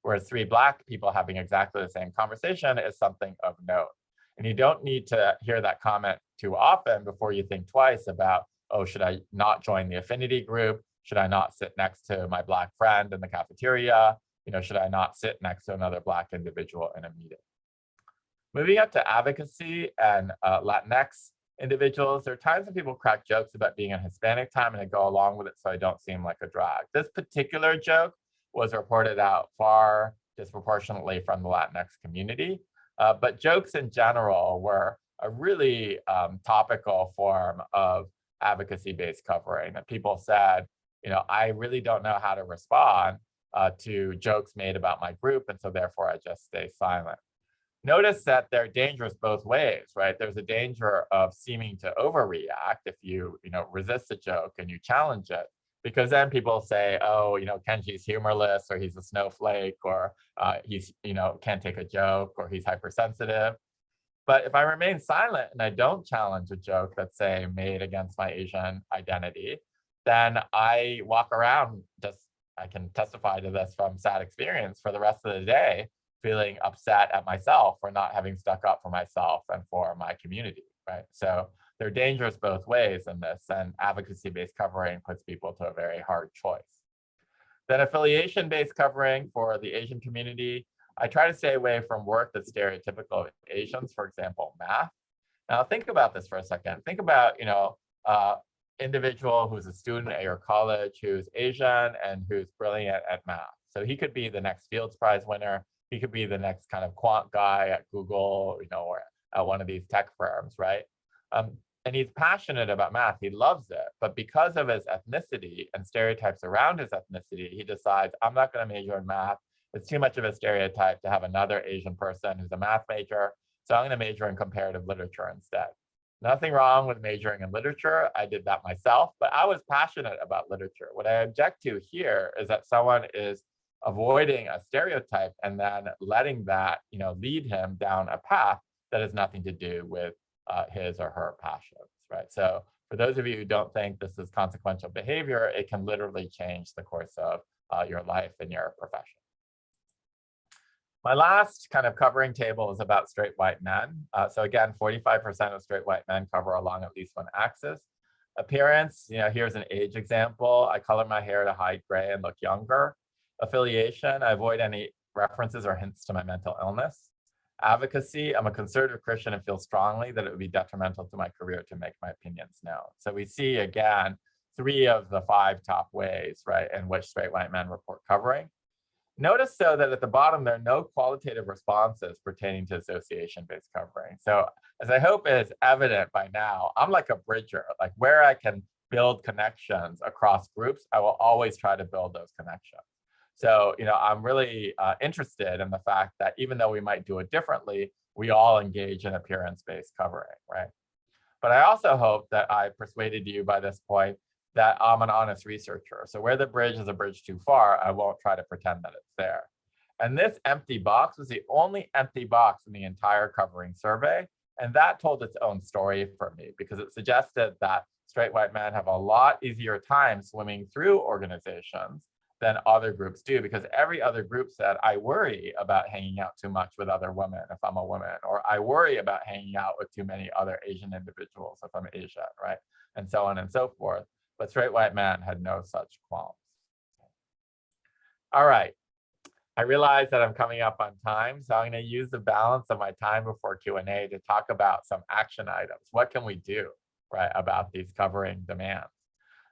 Whereas 3 Black people having exactly the same conversation is something of note. And you don't need to hear that comment too often before you think twice about, oh, should I not join the affinity group? Should I not sit next to my Black friend in the cafeteria? Should I not sit next to another Black individual in a meeting? Moving up to advocacy and Latinx individuals, there are times when people crack jokes about being in Hispanic time and I go along with it so I don't seem like a drag. This particular joke was reported out far disproportionately from the Latinx community, but jokes in general were a really topical form of advocacy-based covering. And people said, I really don't know how to respond to jokes made about my group, and so therefore I just stay silent. Notice that they're dangerous both ways, right? There's a danger of seeming to overreact if you, resist a joke and you challenge it, because then people say, oh, Kenji's humorless, or he's a snowflake, or he's, can't take a joke, or he's hypersensitive. But if I remain silent and I don't challenge a joke that's, say, made against my Asian identity, then I walk around I can testify to this from sad experience for the rest of the day, feeling upset at myself for not having stuck up for myself and for my community, right? So they're dangerous both ways in this, and advocacy-based covering puts people to a very hard choice. Then affiliation-based covering for the Asian community, I try to stay away from work that's stereotypical of Asians, for example, math. Now think about this for a second. Think about, individual who's a student at your college who's Asian and who's brilliant at math. So he could be the next Fields Prize winner. He could be the next kind of quant guy at Google, or at one of these tech firms, right? And he's passionate about math. He loves it. But because of his ethnicity and stereotypes around his ethnicity, he decides, I'm not going to major in math. It's too much of a stereotype to have another Asian person who's a math major. So I'm going to major in comparative literature instead. Nothing wrong with majoring in literature. I did that myself, but I was passionate about literature. What I object to here is that someone is avoiding a stereotype and then letting that lead him down a path that has nothing to do with his or her passions, right? So for those of you who don't think this is consequential behavior, it can literally change the course of your life and your profession. My last kind of covering table is about straight white men. So again, 45% of straight white men cover along at least one axis. Appearance, here's an age example. I color my hair to hide gray and look younger. Affiliation, I avoid any references or hints to my mental illness. Advocacy, I'm a conservative Christian and feel strongly that it would be detrimental to my career to make my opinions known. So we see, again, 3 of the 5 top ways, right, in which straight white men report covering. Notice, though, that at the bottom, there are no qualitative responses pertaining to association-based covering. So as I hope is evident by now, I'm like a bridger, like where I can build connections across groups, I will always try to build those connections. So, I'm really interested in the fact that even though we might do it differently, we all engage in appearance-based covering, right? But I also hope that I persuaded you by this point that I'm an honest researcher. So where the bridge is a bridge too far, I won't try to pretend that it's there. And this empty box was the only empty box in the entire covering survey. And that told its own story for me because it suggested that straight white men have a lot easier time swimming through organizations than other groups do, because every other group said, I worry about hanging out too much with other women if I'm a woman, or I worry about hanging out with too many other Asian individuals if I'm Asian, right? And so on and so forth. But straight white men had no such qualms. All right. I realize that I'm coming up on time, so I'm going to use the balance of my time before Q&A to talk about some action items. What can we do, right, about these covering demands?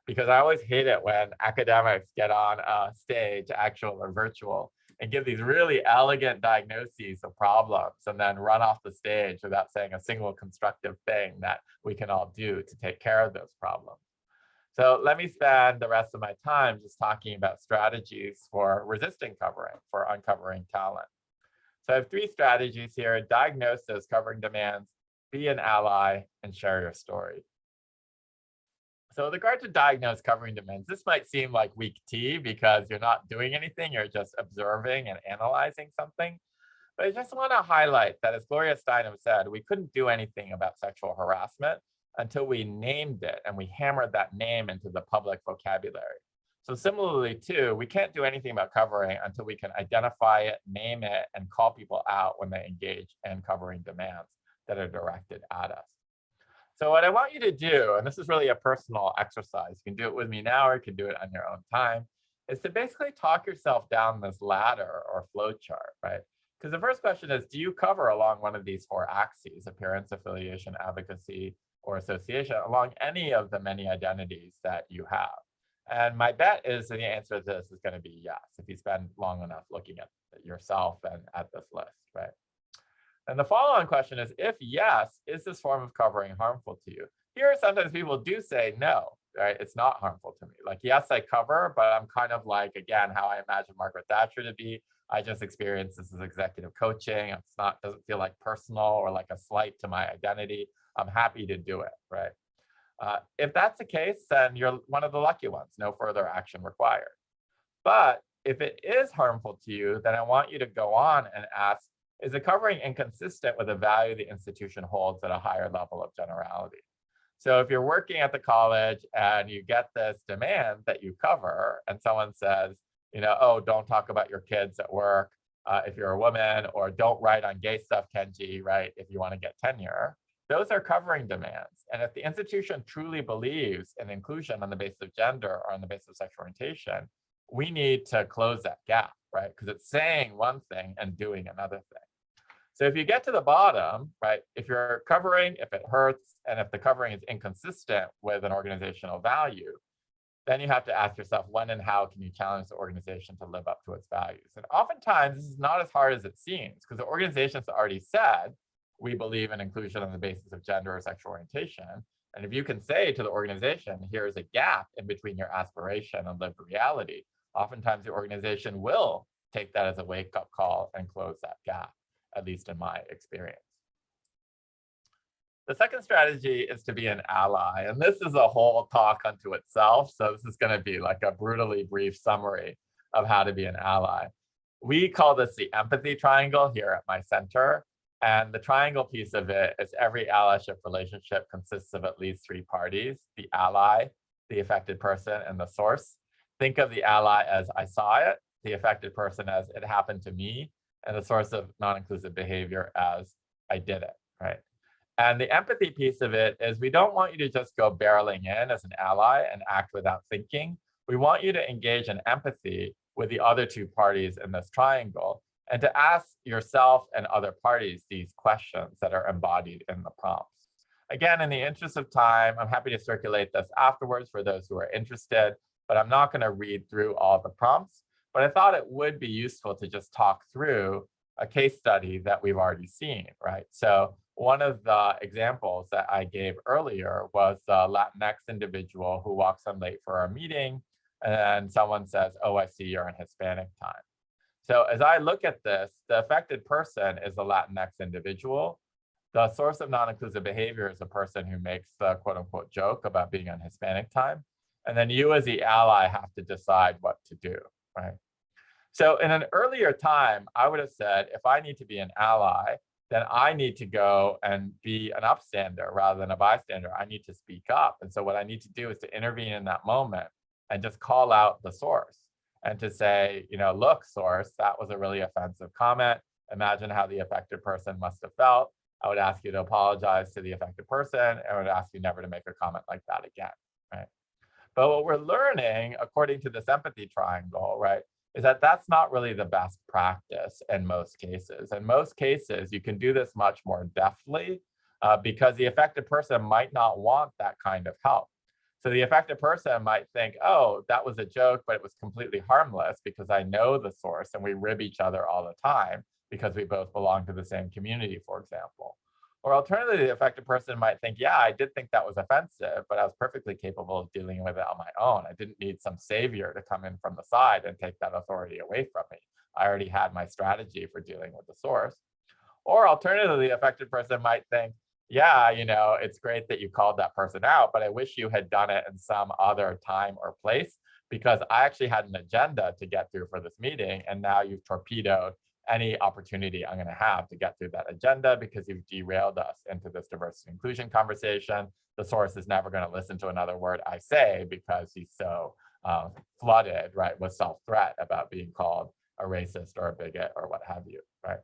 Because I always hate it when academics get on a stage, actual or virtual, and give these really elegant diagnoses of problems and then run off the stage without saying a single constructive thing that we can all do to take care of those problems. So let me spend the rest of my time just talking about strategies for resisting covering, for uncovering talent. So I have 3 strategies here: diagnose those covering demands, be an ally, and share your story. So with regard to diagnose covering demands, this might seem like weak tea because you're not doing anything, you're just observing and analyzing something. But I just want to highlight that, as Gloria Steinem said, we couldn't do anything about sexual harassment until we named it and we hammered that name into the public vocabulary. So similarly too, we can't do anything about covering until we can identify it, name it, and call people out when they engage in covering demands that are directed at us. So what I want you to do, and this is really a personal exercise, you can do it with me now or you can do it on your own time, is to basically talk yourself down this ladder or flow chart, right? Because the first question is, do you cover along one of these 4 axes: appearance, affiliation, advocacy, or association, along any of the many identities that you have? And my bet is that the answer to this is going to be yes, if you spend long enough looking at yourself and at this list, right? And the follow-on question is, if yes, is this form of covering harmful to you? Here, sometimes people do say no, right? It's not harmful to me. Like, yes, I cover, but I'm kind of like, again, how I imagine Margaret Thatcher to be. I just experienced this as executive coaching. It's not, doesn't feel like personal or like a slight to my identity. I'm happy to do it, right? If that's the case, then you're one of the lucky ones, no further action required. But if it is harmful to you, then I want you to go on and ask, is the covering inconsistent with the value the institution holds at a higher level of generality? So if you're working at the college and you get this demand that you cover, and someone says, you know, oh, don't talk about your kids at work if you're a woman, or don't write on gay stuff, Kenji, right, if you want to get tenure, those are covering demands. And if the institution truly believes in inclusion on the basis of gender or on the basis of sexual orientation, we need to close that gap, right? Because it's saying one thing and doing another thing. So if you get to the bottom, right, if you're covering, if it hurts, and if the covering is inconsistent with an organizational value, then you have to ask yourself, when and how can you challenge the organization to live up to its values? And oftentimes, this is not as hard as it seems, because the organization's already said, we believe in inclusion on the basis of gender or sexual orientation. And if you can say to the organization, here's a gap in between your aspiration and lived reality, oftentimes the organization will take that as a wake-up call and close that gap, at least in my experience. The second strategy is to be an ally. And this is a whole talk unto itself. So this is going to be like a brutally brief summary of how to be an ally. We call this the empathy triangle here at my center. And the triangle piece of it is every allyship relationship consists of at least 3 parties: the ally, the affected person, and the source. Think of the ally as I saw it, the affected person as it happened to me, and the source of non-inclusive behavior as I did it, right? And the empathy piece of it is we don't want you to just go barreling in as an ally and act without thinking. We want you to engage in empathy with the other 2 parties in this triangle and to ask yourself and other parties these questions that are embodied in the prompts. Again, in the interest of time, I'm happy to circulate this afterwards for those who are interested, but I'm not going to read through all the prompts. But I thought it would be useful to just talk through a case study that we've already seen, right? So one of the examples that I gave earlier was the Latinx individual who walks in late for our meeting, and someone says, oh, I see you're in Hispanic time. So as I look at this, the affected person is the Latinx individual. The source of non-inclusive behavior is the person who makes the quote unquote joke about being on Hispanic time. And then you as the ally have to decide what to do, right? So in an earlier time, I would have said, if I need to be an ally, then I need to go and be an upstander rather than a bystander. I need to speak up. And so what I need to do is to intervene in that moment and just call out the source and to say, look, source, that was a really offensive comment. Imagine how the affected person must have felt. I would ask you to apologize to the affected person, and I would ask you never to make a comment like that again, right? But what we're learning, according to this empathy triangle, right, is that that's not really the best practice in most cases. In most cases, you can do this much more deftly because the affected person might not want that kind of help. So the affected person might think, oh, that was a joke, but it was completely harmless because I know the source and we rib each other all the time because we both belong to the same community, for example. Or alternatively, the affected person might think, yeah, I did think that was offensive, but I was perfectly capable of dealing with it on my own. I didn't need some savior to come in from the side and take that authority away from me. I already had my strategy for dealing with the source. Or alternatively, the affected person might think, yeah, it's great that you called that person out, but I wish you had done it in some other time or place because I actually had an agenda to get through for this meeting. And now you've torpedoed any opportunity I'm going to have to get through that agenda because you've derailed us into this diversity and inclusion conversation. The source is never going to listen to another word I say because he's so flooded, right, with self-threat about being called a racist or a bigot or what have you, right?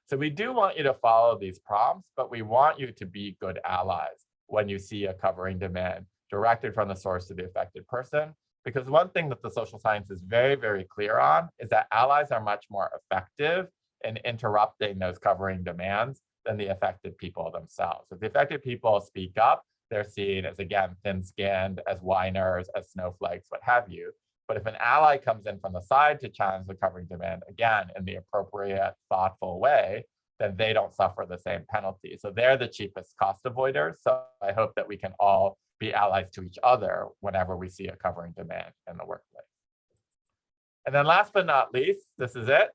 So we do want you to follow these prompts, but we want you to be good allies when you see a covering demand directed from the source to the affected person. Because one thing that the social science is very, very clear on is that allies are much more effective in interrupting those covering demands than the affected people themselves. If the affected people speak up, they're seen as, again, thin-skinned, as whiners, as snowflakes, what have you. But if an ally comes in from the side to challenge the covering demand, again, in the appropriate, thoughtful way, then they don't suffer the same penalty. So they're the cheapest cost avoiders. So I hope that we can all be allies to each other whenever we see a covering demand in the workplace. And then last but not least, this is it.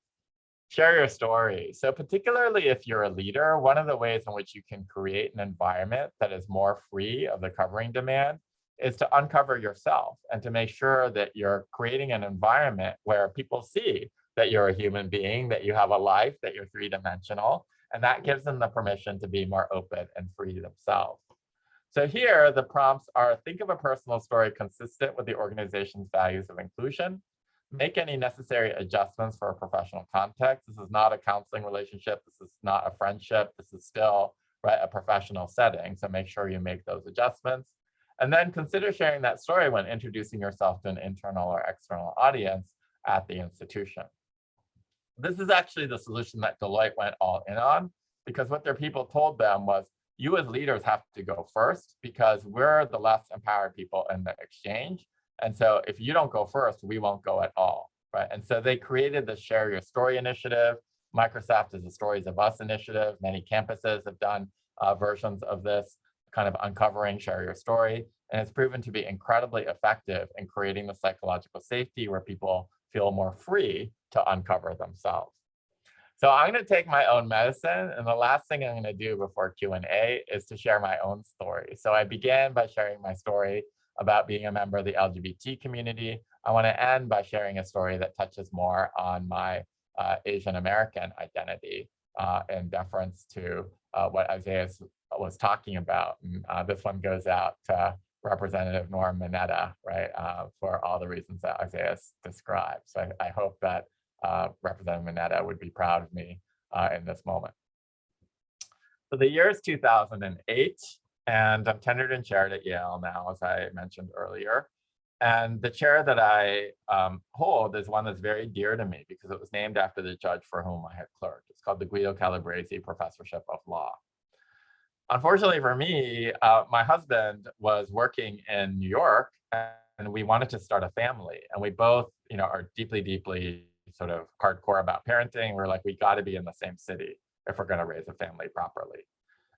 Share your story. So particularly if you're a leader, one of the ways in which you can create an environment that is more free of the covering demand is to uncover yourself and to make sure that you're creating an environment where people see that you're a human being, that you have a life, that you're three-dimensional, and that gives them the permission to be more open and free themselves. So here, the prompts are: think of a personal story consistent with the organization's values of inclusion. Make any necessary adjustments for a professional context. This is not a counseling relationship. This is not a friendship. This is still, right, a professional setting. So make sure you make those adjustments. And then consider sharing that story when introducing yourself to an internal or external audience at the institution. This is actually the solution that Deloitte went all in on, because what their people told them was, you as leaders have to go first because we're the less empowered people in the exchange. And so if you don't go first, we won't go at all, right? And so they created the Share Your Story initiative. Microsoft is the Stories of Us initiative. Many campuses have done versions of this kind of uncovering Share Your Story. And it's proven to be incredibly effective in creating the psychological safety where people feel more free to uncover themselves. So I'm going to take my own medicine, and the last thing I'm going to do before Q&A is to share my own story. So I began by sharing my story about being a member of the LGBT community. I want to end by sharing a story that touches more on my Asian American identity in deference to what Isaiah was talking about. And, this one goes out to Representative Norm Mineta, right, for all the reasons that Isaiah described. So I hope that Representative Mineta would be proud of me in this moment. So the year is 2008, and I'm tenured and chaired at Yale now, as I mentioned earlier. And the chair that I hold is one that's very dear to me because it was named after the judge for whom I had clerked. It's called the Guido Calabresi Professorship of Law. Unfortunately for me, my husband was working in New York, and we wanted to start a family. And we both, are deeply sort of hardcore about parenting. We're like, we got to be in the same city if we're going to raise a family properly.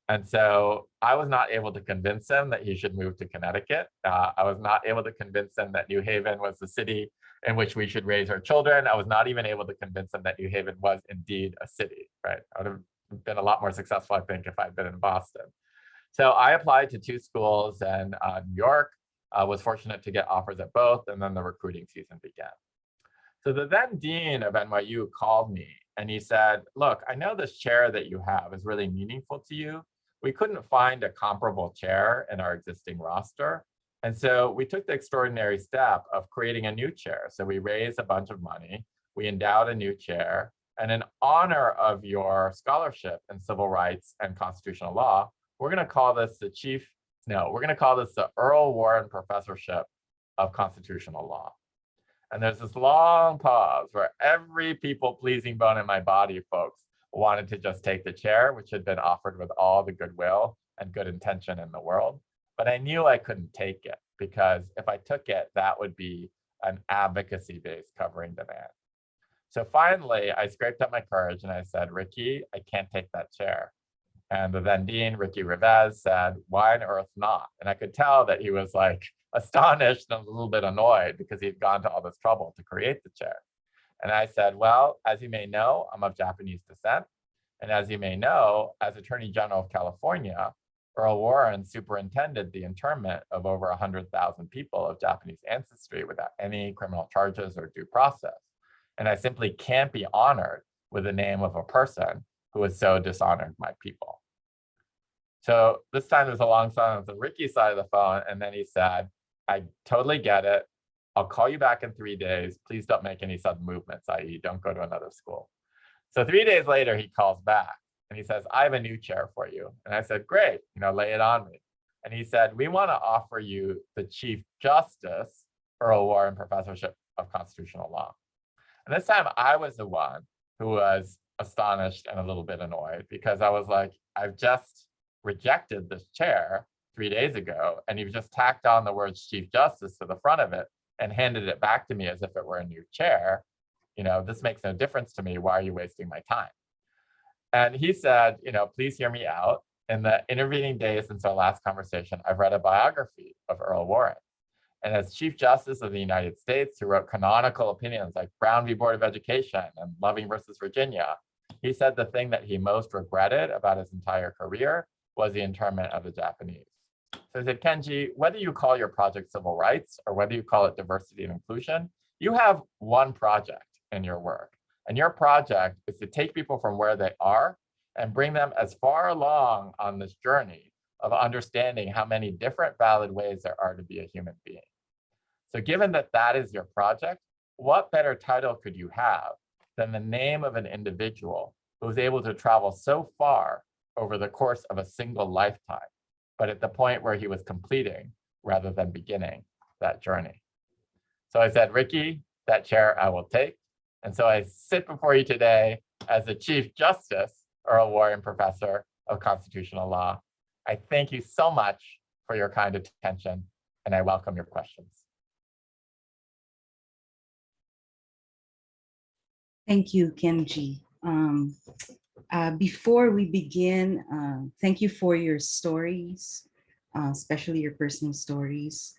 And so I was not able to convince him that he should move to Connecticut. I was not able to convince him that New Haven was the city in which we should raise our children. I was not even able to convince him that New Haven was indeed a city, right? I would have been a lot more successful, I think, if I'd been in Boston. So I applied to 2 schools in New York, was fortunate to get offers at both, and then the recruiting season began. So the then dean of NYU called me And he said, look, I know this chair that you have is really meaningful to you. We couldn't find a comparable chair in our existing roster. And so we took the extraordinary step of creating a new chair. So we raised a bunch of money, we endowed a new chair, and in honor of your scholarship in civil rights and constitutional law, we're going to call this the Earl Warren Professorship of Constitutional Law. And there's this long pause where every people-pleasing bone in my body, folks, wanted to just take the chair, which had been offered with all the goodwill and good intention in the world. But I knew I couldn't take it, because if I took it, that would be an advocacy-based covering demand. So finally, I scraped up my courage and I said, Ricky, I can't take that chair. And the then dean, Ricky Rivez, said, why on earth not? And I could tell that he was like astonished and a little bit annoyed, because he'd gone to all this trouble to create the chair. And I said, well, as you may know, I'm of Japanese descent. And as you may know, as Attorney General of California, Earl Warren superintended the internment of over 100,000 people of Japanese ancestry without any criminal charges or due process. And I simply can't be honored with the name of a person who has so dishonored my people. So this time there's a long silence on Ricky's side of the phone. And then he said, I totally get it. I'll call you back in 3 days. Please don't make any sudden movements, i.e. don't go to another school. So 3 days later, he calls back and he says, I have a new chair for you. And I said, great, lay it on me. And he said, we want to offer you the Chief Justice Earl Warren Professorship of Constitutional Law. And this time I was the one who was astonished and a little bit annoyed, because I was like, I've just rejected this chair 3 days ago, and you've just tacked on the words Chief Justice to the front of it and handed it back to me as if it were a new chair. This makes no difference to me. Why are you wasting my time? And he said, please hear me out. In the intervening days since our last conversation, I've read a biography of Earl Warren. And as Chief Justice of the United States, who wrote canonical opinions like Brown v. Board of Education and Loving versus Virginia, he said the thing that he most regretted about his entire career was the internment of the Japanese. So he said, Kenji, whether you call your project civil rights or whether you call it diversity and inclusion, you have one project in your work. And your project is to take people from where they are and bring them as far along on this journey of understanding how many different valid ways there are to be a human being. So given that that is your project, what better title could you have than the name of an individual who was able to travel so far over the course of a single lifetime, but at the point where he was completing rather than beginning that journey. So I said, Ricky, that chair I will take. And so I sit before you today as the Chief Justice, Earl Warren Professor of Constitutional Law. I thank you so much for your kind attention, and I welcome your questions. Thank you, Kenji. Before we begin, thank you for your stories, especially your personal stories.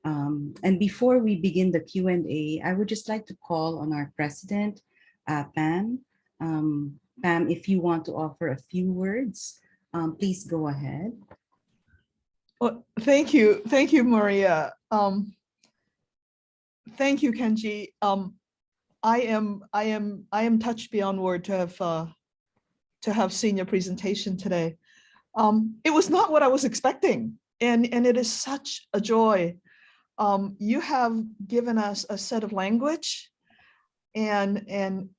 And before we begin the Q&A, I would just like to call on our president, Pam. Pam, if you want to offer a few words, please go ahead. Well, thank you, Maria. Thank you, Kenji. I am touched beyond word to have seen your presentation today. It was not what I was expecting, and it is such a joy. You have given us a set of language, and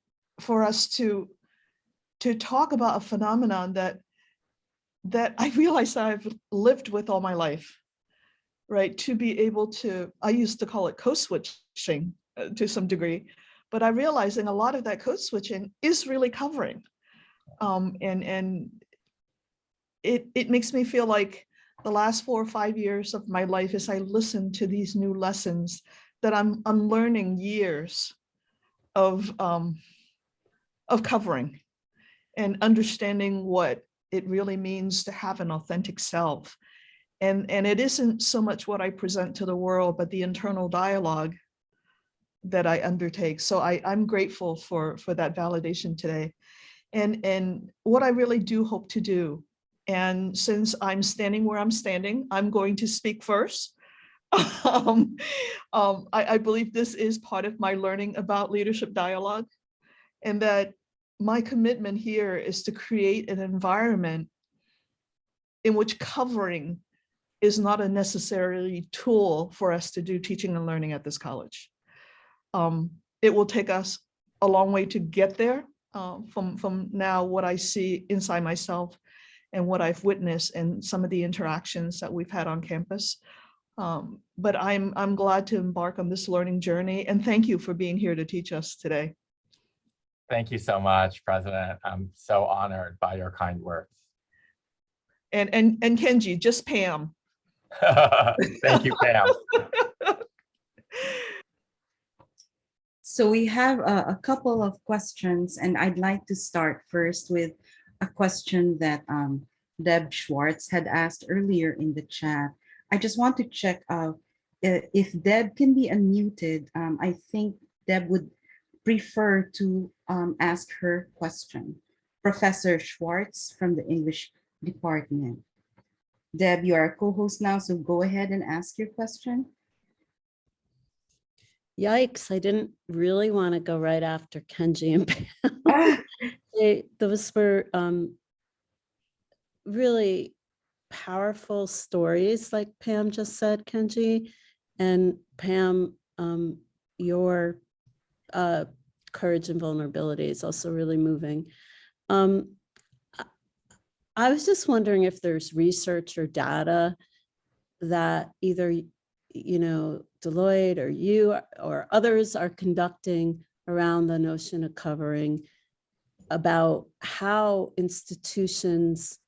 for us to talk about a phenomenon that I realize I've lived with all my life, right? To be able to, I used to call it code switching to some degree, but I realizing a lot of that code switching is really covering. And it makes me feel like the last 4 or 5 years of my life, as I listen to these new lessons, that I'm unlearning years of covering and understanding what it really means to have an authentic self. And it isn't so much what I present to the world, but the internal dialogue that I undertake. So I'm grateful for that validation today. And what I really do hope to do, and since I'm standing where I'm standing, I'm going to speak first. I believe this is part of my learning about leadership dialogue, and that my commitment here is to create an environment in which covering is not a necessary tool for us to do teaching and learning at this college. It will take us a long way to get there from now what I see inside myself and what I've witnessed and some of the interactions that we've had on campus. But I'm glad to embark on this learning journey, and thank you for being here to teach us today. Thank you so much, President. I'm so honored by your kind words. And Kenji, just Pam. Thank you, Pam. So we have a couple of questions, and I'd like to start first with a question that Deb Schwartz had asked earlier in the chat. I just want to check out if Deb can be unmuted. I think Deb would prefer to ask her question. Professor Schwartz from the English department. Deb, you are a co-host now, so go ahead and ask your question. Yikes, I didn't really want to go right after Kenji and Pam. Those were really powerful stories, like Pam just said, Kenji. And Pam, your courage and vulnerability is also really moving. I was just wondering if there's research or data that either, you know, Deloitte or you or others are conducting around the notion of covering, about how institutions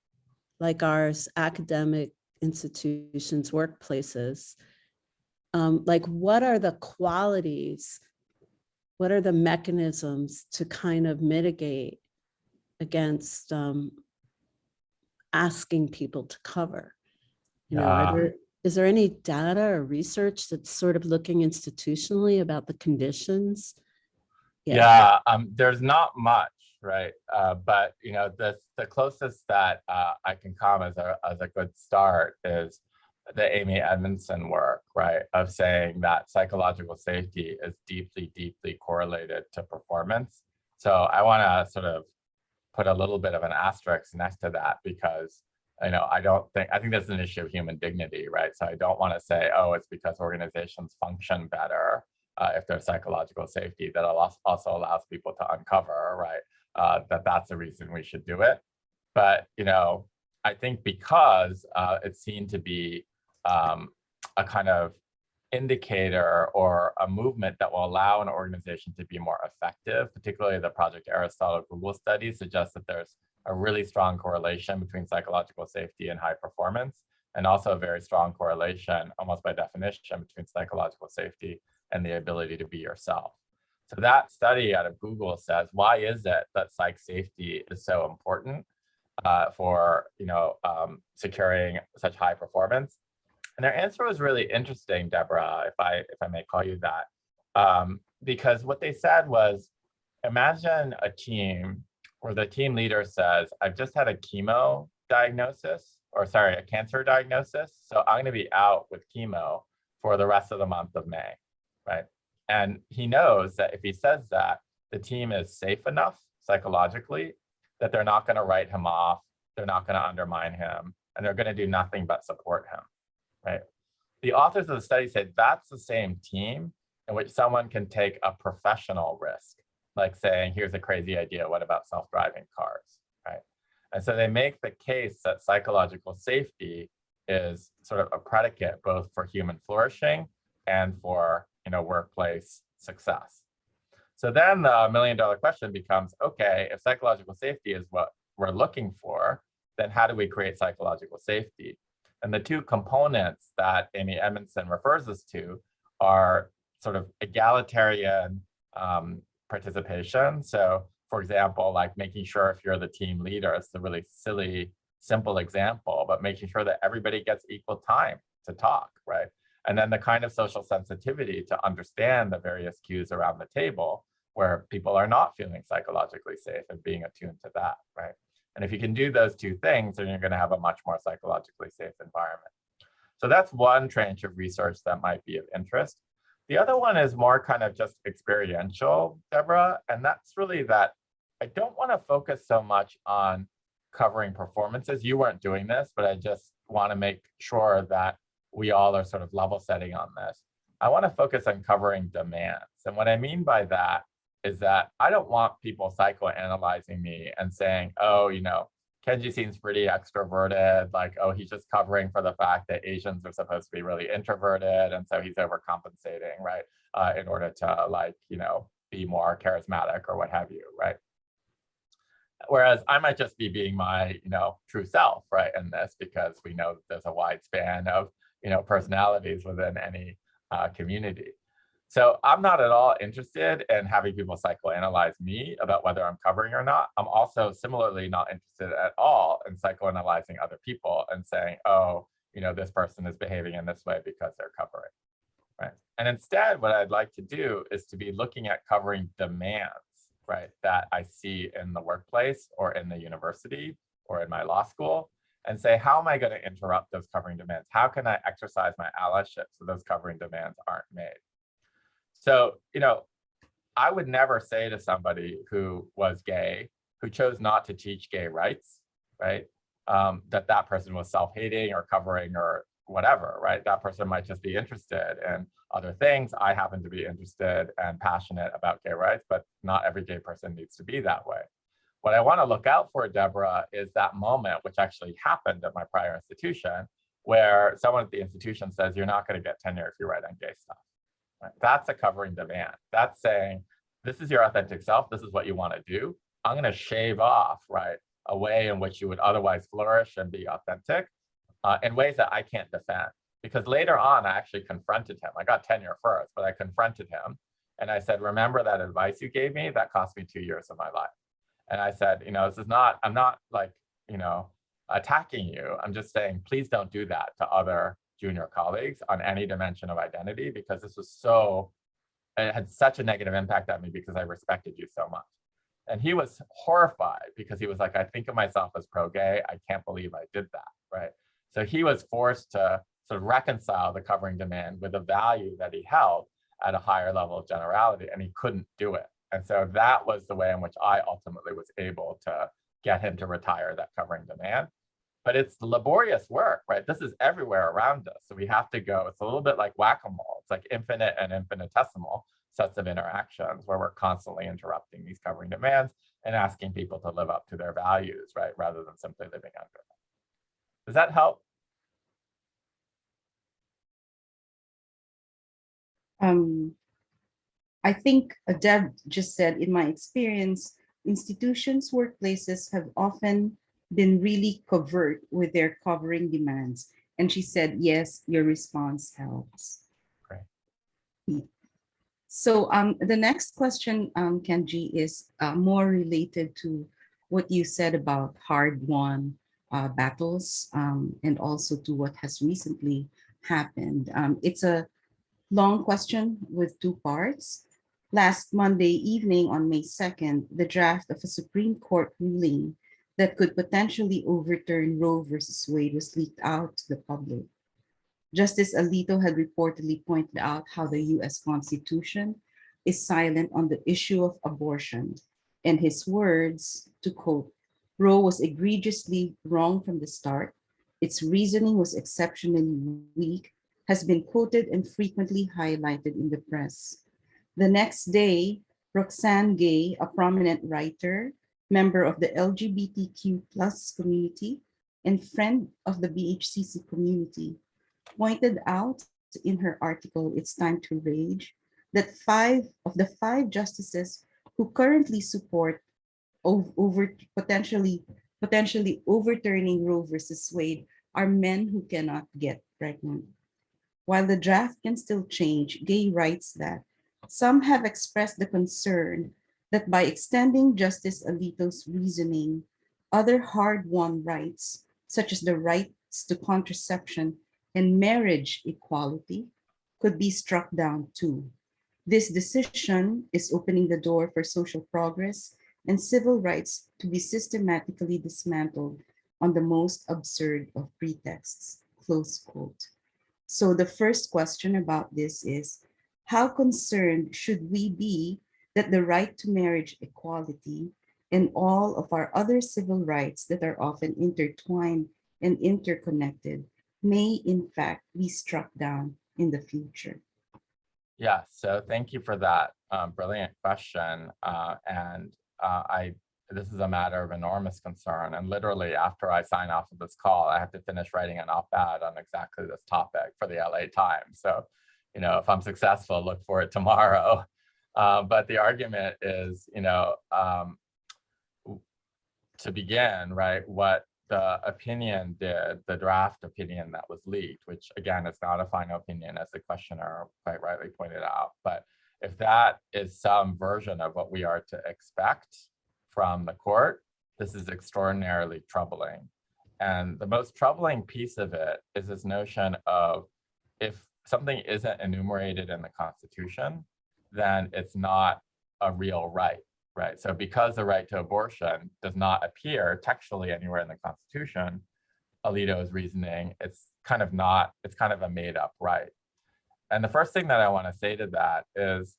like ours, academic institutions, workplaces, like what are the qualities, what are the mechanisms to kind of mitigate against asking people to cover? You know, is there any data or research that's sort of looking institutionally about the conditions? There's not much, right? But you know, the closest that I can come as a good start is the Amy Edmondson work, right? Of saying that psychological safety is deeply, deeply correlated to performance. So I want to sort of put a little bit of an asterisk next to that, because you know, I think that's an issue of human dignity, right? So I don't want to say, oh, it's because organizations function better if there's psychological safety that also allows people to uncover, right? That's the reason we should do it. But, you know, I think because it's seen to be a kind of indicator or a movement that will allow an organization to be more effective, particularly the Project Aristotle Google study suggests that there's a really strong correlation between psychological safety and high performance, and also a very strong correlation, almost by definition, between psychological safety and the ability to be yourself. So that study out of Google says, why is it that psych safety is so important for, you know, securing such high performance? And their answer was really interesting, Deborah, if I may call you that, because what they said was, imagine a team where the team leader says, I've just had a chemo diagnosis, or sorry, a cancer diagnosis. So I'm going to be out with chemo for the rest of the month of May, right? And he knows that if he says that, the team is safe enough psychologically that they're not going to write him off, they're not going to undermine him, and they're going to do nothing but support him, right? The authors of the study said that's the same team in which someone can take a professional risk, like saying, here's a crazy idea, what about self-driving cars, right? And so they make the case that psychological safety is sort of a predicate both for human flourishing and for, you know, workplace success. So then the million-dollar question becomes, okay, if psychological safety is what we're looking for, then how do we create psychological safety? And the two components that Amy Edmondson refers us to are sort of egalitarian participation. So for example, like making sure if you're the team leader, it's a really silly, simple example, but making sure that everybody gets equal time to talk, right? And then the kind of social sensitivity to understand the various cues around the table where people are not feeling psychologically safe and being attuned to that, right? And if you can do those two things, then you're going to have a much more psychologically safe environment. So that's one tranche of research that might be of interest. The other one is more kind of just experiential, Deborah, and that's really that I don't want to focus so much on covering performances. You weren't doing this, but I just want to make sure that we all are sort of level setting on this. I want to focus on covering demands. And what I mean by that is that I don't want people psychoanalyzing me and saying, oh, you know, Kenji seems pretty extroverted, like, oh, he's just covering for the fact that Asians are supposed to be really introverted, and so he's overcompensating, right, in order to, like, you know, be more charismatic or what have you, right? Whereas I might just be being my, you know, true self, right, in this, because we know there's a wide span of, you know, personalities within any community. So I'm not at all interested in having people psychoanalyze me about whether I'm covering or not. I'm also similarly not interested at all in psychoanalyzing other people and saying, oh, you know, this person is behaving in this way because they're covering, right? And instead, what I'd like to do is to be looking at covering demands, right, that I see in the workplace or in the university or in my law school, and say, how am I going to interrupt those covering demands? How can I exercise my allyship so those covering demands aren't made? So, you know, I would never say to somebody who was gay, who chose not to teach gay rights, right, that that person was self-hating or covering or whatever, right? That person might just be interested in other things. I happen to be interested and passionate about gay rights, but not every gay person needs to be that way. What I want to look out for, Deborah, is that moment, which actually happened at my prior institution, where someone at the institution says, you're not going to get tenure if you write on gay stuff. Right? That's a covering demand. That's saying, this is your authentic self. This is what you want to do. I'm going to shave off, right, a way in which you would otherwise flourish and be authentic in ways that I can't defend. Because later on, I actually confronted him. I got tenure first, but I confronted him. And I said, remember that advice you gave me? That cost me 2 years of my life. And I said, you know, this is not, I'm not like, you know, attacking you. I'm just saying, please don't do that to other junior colleagues on any dimension of identity, because this was so, it had such a negative impact on me because I respected you so much. And he was horrified because he was like, I think of myself as pro-gay. I can't believe I did that, right? So he was forced to sort of reconcile the covering demand with the value that he held at a higher level of generality, and he couldn't do it. And so that was the way in which I ultimately was able to get him to retire that covering demand. But it's laborious work, right? This is everywhere around us. So we have to go, it's a little bit like whack-a-mole. It's like infinite and infinitesimal sets of interactions where we're constantly interrupting these covering demands and asking people to live up to their values, right? Rather than simply living under them. Does that help? I think Deb just said, in my experience, institutions, workplaces have often been really covert with their covering demands. And she said, yes, your response helps. Great. So the next question, Kenji, is more related to what you said about hard-won battles and also to what has recently happened. It's a long question with two parts. Last Monday evening on May 2nd, the draft of a Supreme Court ruling that could potentially overturn Roe versus Wade was leaked out to the public. Justice Alito had reportedly pointed out how the US Constitution is silent on the issue of abortion. In his words, to quote, Roe was egregiously wrong from the start. Its reasoning was exceptionally weak, has been quoted and frequently highlighted in the press. The next day, Roxane Gay, a prominent writer, member of the LGBTQ plus community, and friend of the BHCC community, pointed out in her article, It's Time to Rage, that 5 of the 5 justices who currently support potentially overturning Roe versus Wade are men who cannot get pregnant. While the draft can still change, Gay writes that some have expressed the concern that by extending Justice Alito's reasoning, other hard-won rights, such as the rights to contraception and marriage equality, could be struck down too. This decision is opening the door for social progress and civil rights to be systematically dismantled on the most absurd of pretexts, close quote. So the first question about this is, how concerned should we be that the right to marriage equality and all of our other civil rights that are often intertwined and interconnected may in fact be struck down in the future? Yeah, so thank you for that brilliant question. This is a matter of enormous concern. And literally after I sign off of this call, I have to finish writing an op-ed on exactly this topic for the LA Times. So, if I'm successful, look for it tomorrow. But the argument is, to begin, right, what the opinion did, the draft opinion that was leaked, which again, is not a final opinion, as the questioner quite rightly pointed out. But if that is some version of what we are to expect from the court, this is extraordinarily troubling. And the most troubling piece of it is this notion of, if something isn't enumerated in the Constitution, then it's not a real right. Right. So because the right to abortion does not appear textually anywhere in the Constitution, Alito's reasoning, it's kind of a made up right. And the first thing that I want to say to that is,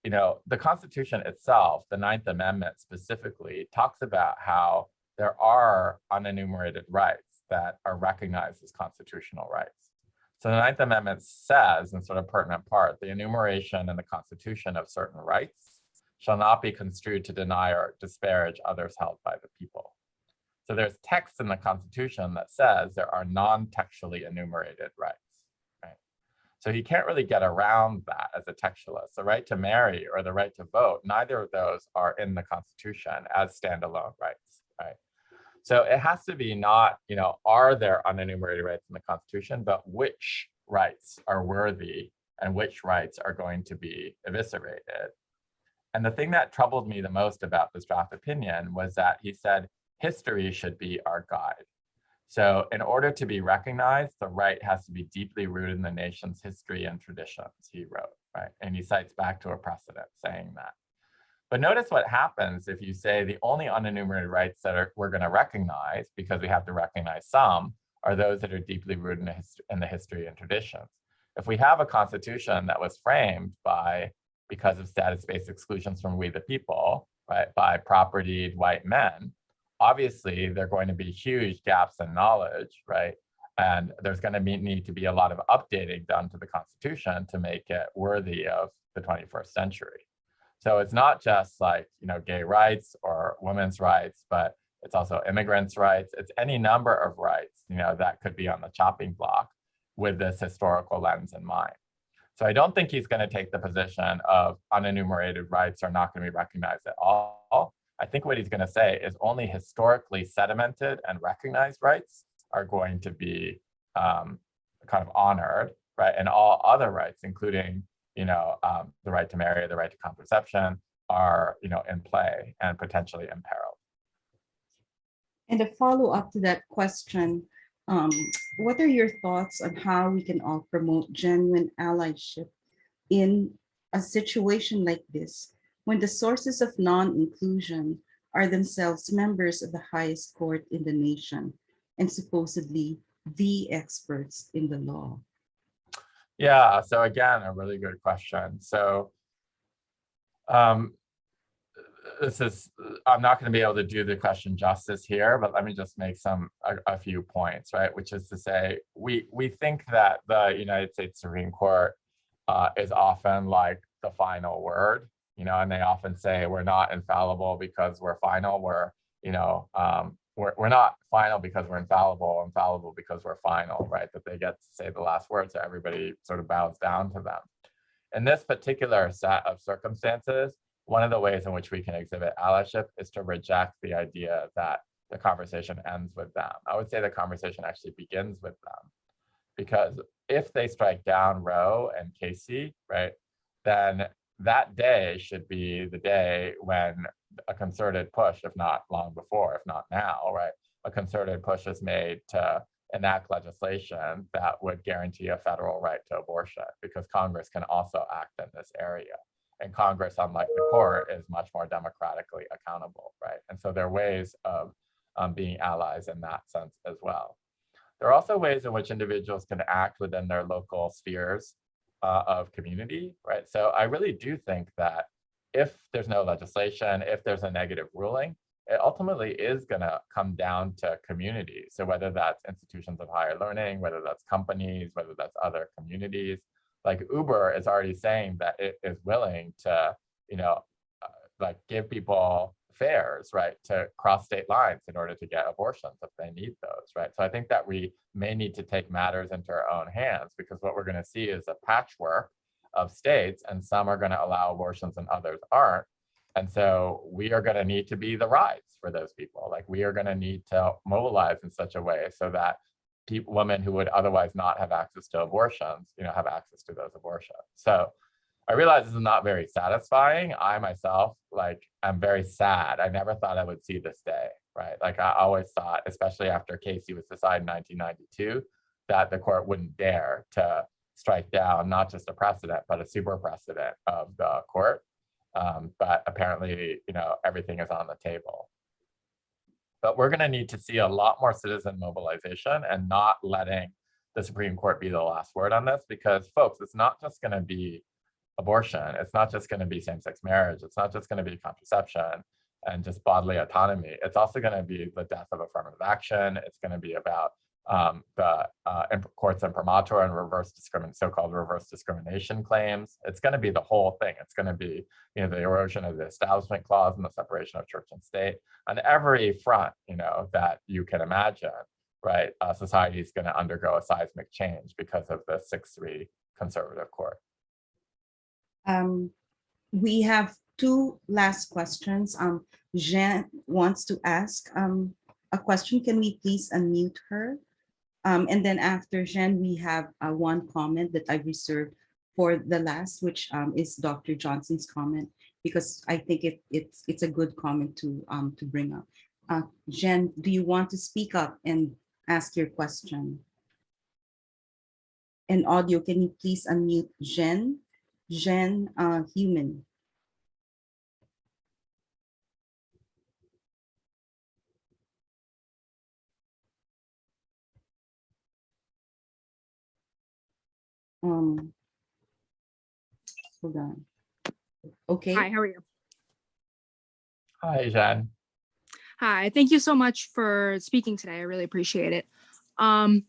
the Constitution itself, the Ninth Amendment specifically, talks about how there are unenumerated rights that are recognized as constitutional rights. So the Ninth Amendment says, in sort of pertinent part, the enumeration in the Constitution of certain rights shall not be construed to deny or disparage others held by the people. So there's text in the Constitution that says there are non-textually enumerated rights, right? So you can't really get around that as a textualist. The right to marry or the right to vote, neither of those are in the Constitution as standalone rights, right? So it has to be not, are there unenumerated rights in the Constitution, but which rights are worthy and which rights are going to be eviscerated. And the thing that troubled me the most about this draft opinion was that he said history should be our guide. So in order to be recognized, the right has to be deeply rooted in the nation's history and traditions, he wrote, right? And he cites back to a precedent saying that. But notice what happens if you say the only unenumerated rights that we're going to recognize, because we have to recognize some, are those that are deeply rooted in the history and traditions. If we have a constitution that was framed because of status-based exclusions from we the people, right, by propertied white men, obviously there are going to be huge gaps in knowledge, right? And there's going to need to be a lot of updating done to the Constitution to make it worthy of the 21st century. So it's not just like, gay rights or women's rights, but it's also immigrants' rights. It's any number of rights, that could be on the chopping block with this historical lens in mind. So I don't think he's going to take the position of unenumerated rights are not going to be recognized at all. I think what he's going to say is only historically sedimented and recognized rights are going to be kind of honored, right? And all other rights, including, the right to marry, the right to contraception, are, in play and potentially imperiled. And a follow-up to that question, what are your thoughts on how we can all promote genuine allyship in a situation like this, when the sources of non-inclusion are themselves members of the highest court in the nation and supposedly the experts in the law? Yeah, so again, a really good question. So I'm not going to be able to do the question justice here, but let me just make a few points, right? Which is to say, we think that the United States Supreme Court is often like the final word, and they often say we're not infallible because we're final. We're not final because we're infallible because we're final, right? That they get to say the last word, so everybody sort of bows down to them. In this particular set of circumstances, one of the ways in which we can exhibit allyship is to reject the idea that the conversation ends with them. I would say the conversation actually begins with them, because if they strike down Roe and Casey, right, then that day should be the day when a concerted push, if not long before, if not now, right, a concerted push is made to enact legislation that would guarantee a federal right to abortion, because Congress can also act in this area. And Congress, unlike the court, is much more democratically accountable, right? And so there are ways of being allies in that sense as well. There are also ways in which individuals can act within their local spheres of community, right? So I really do think that if there's no legislation, if there's a negative ruling, it ultimately is going to come down to community. So whether that's institutions of higher learning, whether that's companies, whether that's other communities, like Uber is already saying that it is willing to, like give people fares, right, to cross state lines in order to get abortions if they need those, right? So I think that we may need to take matters into our own hands, because what we're going to see is a patchwork of states, and some are going to allow abortions and others aren't. And so we are going to need to be the rides for those people. Like, we are going to need to mobilize in such a way so that women who would otherwise not have access to abortions, have access to those abortions. So I realize this is not very satisfying. I myself, I'm very sad. I never thought I would see this day, right? Like, I always thought, especially after Casey was decided in 1992, that the court wouldn't dare to strike down not just a precedent, but a super precedent of the court. But apparently, everything is on the table. But we're going to need to see a lot more citizen mobilization and not letting the Supreme Court be the last word on this, because, folks, it's not just going to be abortion. It's not just going to be same-sex marriage. It's not just going to be contraception and just bodily autonomy. It's also going to be the death of affirmative action. It's going to be about the courts imprimatur and so-called reverse discrimination claims. It's going to be the whole thing. It's going to be, the erosion of the Establishment Clause and the separation of church and state on every front, that you can imagine, right? Society is going to undergo a seismic change because of the 6-3 conservative court. We have two last questions. Jean wants to ask a question. Can we please unmute her? And then after Jean, we have one comment that I reserved for the last, which is Dr. Johnson's comment, because I think it's a good comment to bring up. Jean, do you want to speak up and ask your question? And audio, can you please unmute Jean? Jean Human. Hold on. Okay. Hi, how are you? Hi, Jean. Hi, thank you so much for speaking today. I really appreciate it. One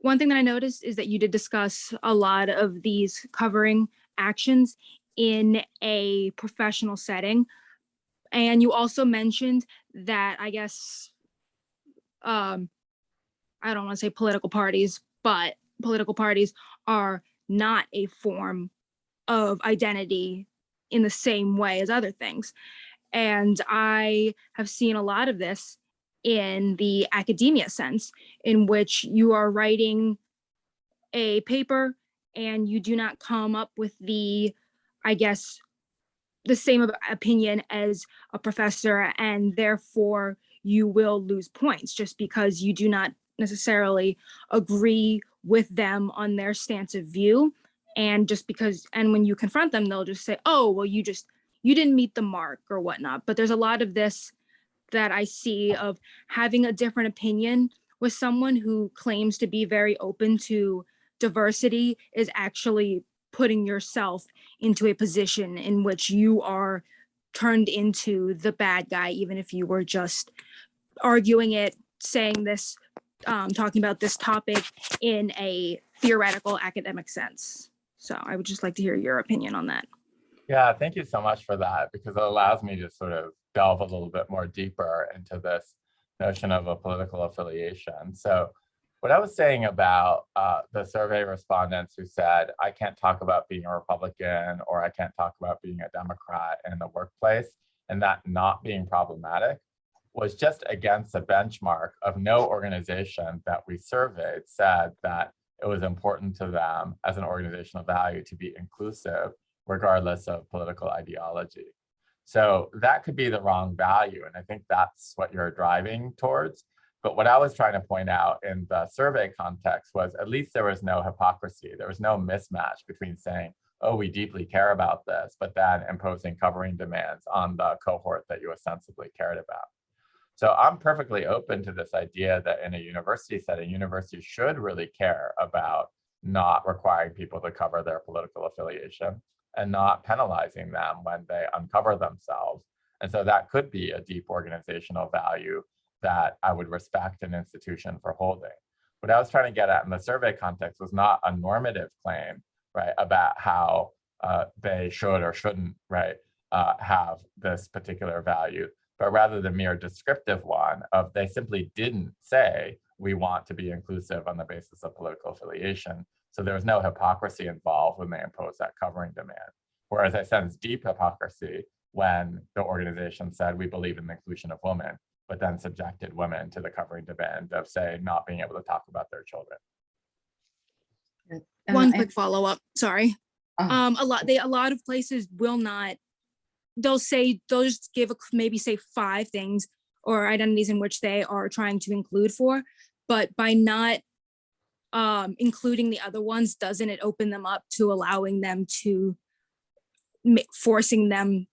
thing that I noticed is that you did discuss a lot of these covering actions in a professional setting. And you also mentioned that, I guess, I don't want to say political parties, but political parties are not a form of identity in the same way as other things. And I have seen a lot of this in the academia sense, in which you are writing a paper and you do not come up with the same opinion as a professor, and therefore you will lose points just because you do not necessarily agree with them on their stance of view. And when you confront them, they'll just say, oh, well, you didn't meet the mark or whatnot. But there's a lot of this that I see of having a different opinion with someone who claims to be very open to diversity is actually putting yourself into a position in which you are turned into the bad guy, even if you were just arguing it, saying this, talking about this topic in a theoretical academic sense. So I would just like to hear your opinion on that. Yeah, thank you so much for that, because it allows me to sort of delve a little bit more deeper into this notion of a political affiliation. So what I was saying about the survey respondents who said, I can't talk about being a Republican or I can't talk about being a Democrat in the workplace, and that not being problematic, was just against the benchmark of no organization that we surveyed said that it was important to them as an organizational value to be inclusive, regardless of political ideology. So that could be the wrong value. And I think that's what you're driving towards. But what I was trying to point out in the survey context was at least there was no hypocrisy. There was no mismatch between saying, oh, we deeply care about this, but then imposing covering demands on the cohort that you ostensibly cared about. So I'm perfectly open to this idea that in a university setting, universities should really care about not requiring people to cover their political affiliation. and not penalizing them when they uncover themselves. And so that could be a deep organizational value that I would respect an institution for holding. What I was trying to get at in the survey context was not a normative claim, right, about how they should or shouldn't, right, have this particular value, but rather the mere descriptive one of they simply didn't say we want to be inclusive on the basis of political affiliation. So there was no hypocrisy involved when they imposed that covering demand. Whereas I sense deep hypocrisy when the organization said we believe in the inclusion of women, but then subjected women to the covering demand of, say, not being able to talk about their children. One quick follow-up, sorry. Oh. A lot of places will not, they'll just give maybe say 5 things or identities in which they are trying to include for, but by not including the other ones, doesn't it open them up to allowing them to, forcing them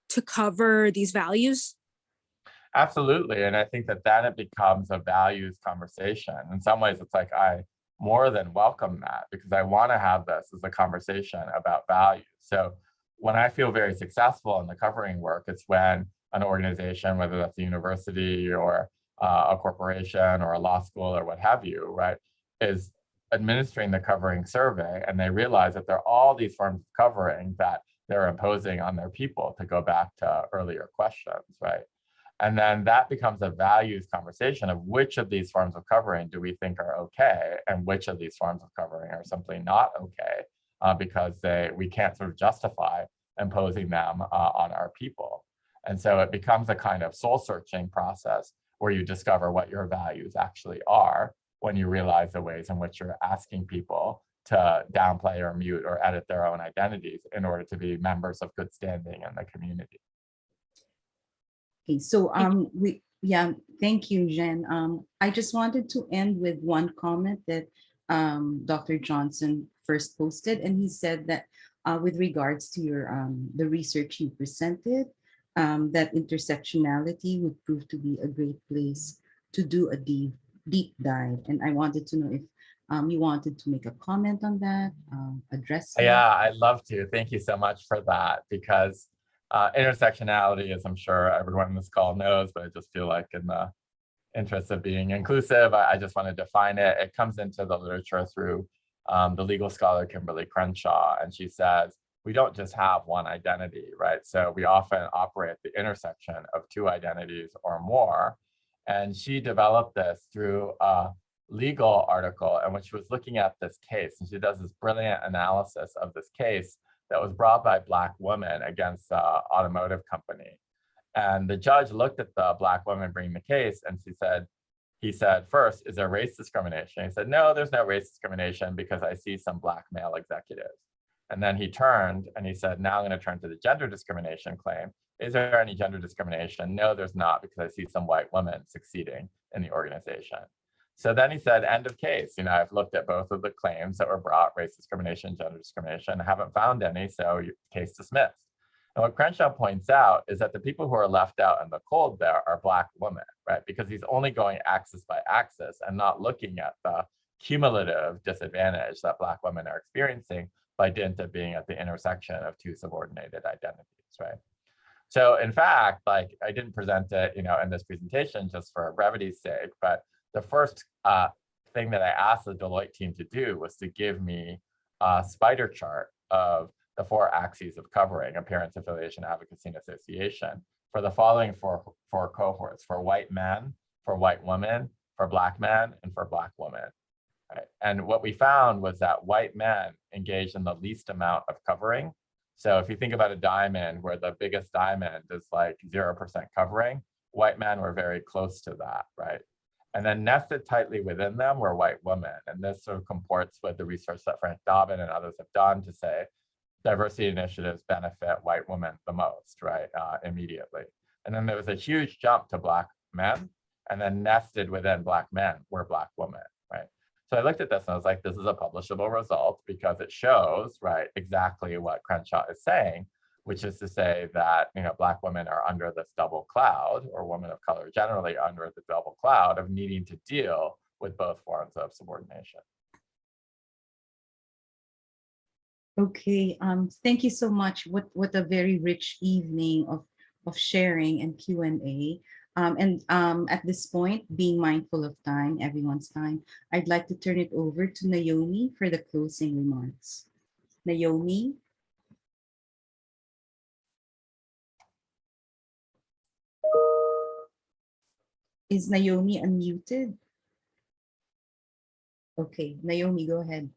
to cover these values? Absolutely. And I think that then it becomes a values conversation. In some ways, it's like I more than welcome that because I want to have this as a conversation about values. So when I feel very successful in the covering work, it's when an organization, whether that's a university or a corporation or a law school or what have you, right, is administering the covering survey and they realize that there are all these forms of covering that they're imposing on their people, to go back to earlier questions, right? And then that becomes a values conversation of which of these forms of covering do we think are okay and which of these forms of covering are simply not okay because we can't sort of justify imposing them on our people. And so it becomes a kind of soul searching process where you discover what your values actually are when you realize the ways in which you're asking people to downplay or mute or edit their own identities in order to be members of good standing in the community. Okay, so thank you, Jen. I just wanted to end with one comment that Dr. Johnson first posted, and he said that with regards to your the research you presented, that intersectionality would prove to be a great place to do a deep dive. And I wanted to know if you wanted to make a comment on that, address it. Yeah, I'd love to. Thank you so much for that, because intersectionality, as I'm sure everyone in this call knows, but I just feel like in the interest of being inclusive, I just want to define it. It comes into the literature through the legal scholar Kimberly Crenshaw, and she says, we don't just have one identity, right? So we often operate at the intersection of 2 identities or more. And she developed this through a legal article in which she was looking at this case. And she does this brilliant analysis of this case that was brought by Black women against the automotive company. And the judge looked at the Black woman bringing the case and he said, first, is there race discrimination? He said, no, there's no race discrimination because I see some Black male executives. And then he turned and he said, now I'm going to turn to the gender discrimination claim. Is there any gender discrimination? No, there's not, because I see some white women succeeding in the organization. So then he said, end of case. I've looked at both of the claims that were brought, race discrimination, gender discrimination, I haven't found any, so case dismissed. And what Crenshaw points out is that the people who are left out in the cold there are Black women, right? Because he's only going axis by axis and not looking at the cumulative disadvantage that Black women are experiencing by dint of being at the intersection of 2 subordinated identities, right? So in fact, like I didn't present it, in this presentation just for brevity's sake, but the first thing that I asked the Deloitte team to do was to give me a spider chart of the 4 axes of covering: appearance, affiliation, advocacy, and association for the following four cohorts: for white men, for white women, for Black men, and for Black women. Right? And what we found was that white men engaged in the least amount of covering. So if you think about a diamond where the biggest diamond is like 0% covering, white men were very close to that, right? And then nested tightly within them were white women. And this sort of comports with the research that Frank Dobbin and others have done to say diversity initiatives benefit white women the most, right, immediately. And then there was a huge jump to Black men, and then nested within Black men were Black women, right? So I looked at this and I was like, this is a publishable result because it shows, right, exactly what Crenshaw is saying, which is to say that, Black women are under this double cloud, or women of color generally under the double cloud of needing to deal with both forms of subordination. Okay, thank you so much. What a very rich evening of sharing and Q&A. At this point, being mindful of time, everyone's time, I'd like to turn it over to Naomi for the closing remarks. Naomi? Is Naomi unmuted? Okay, Naomi, go ahead.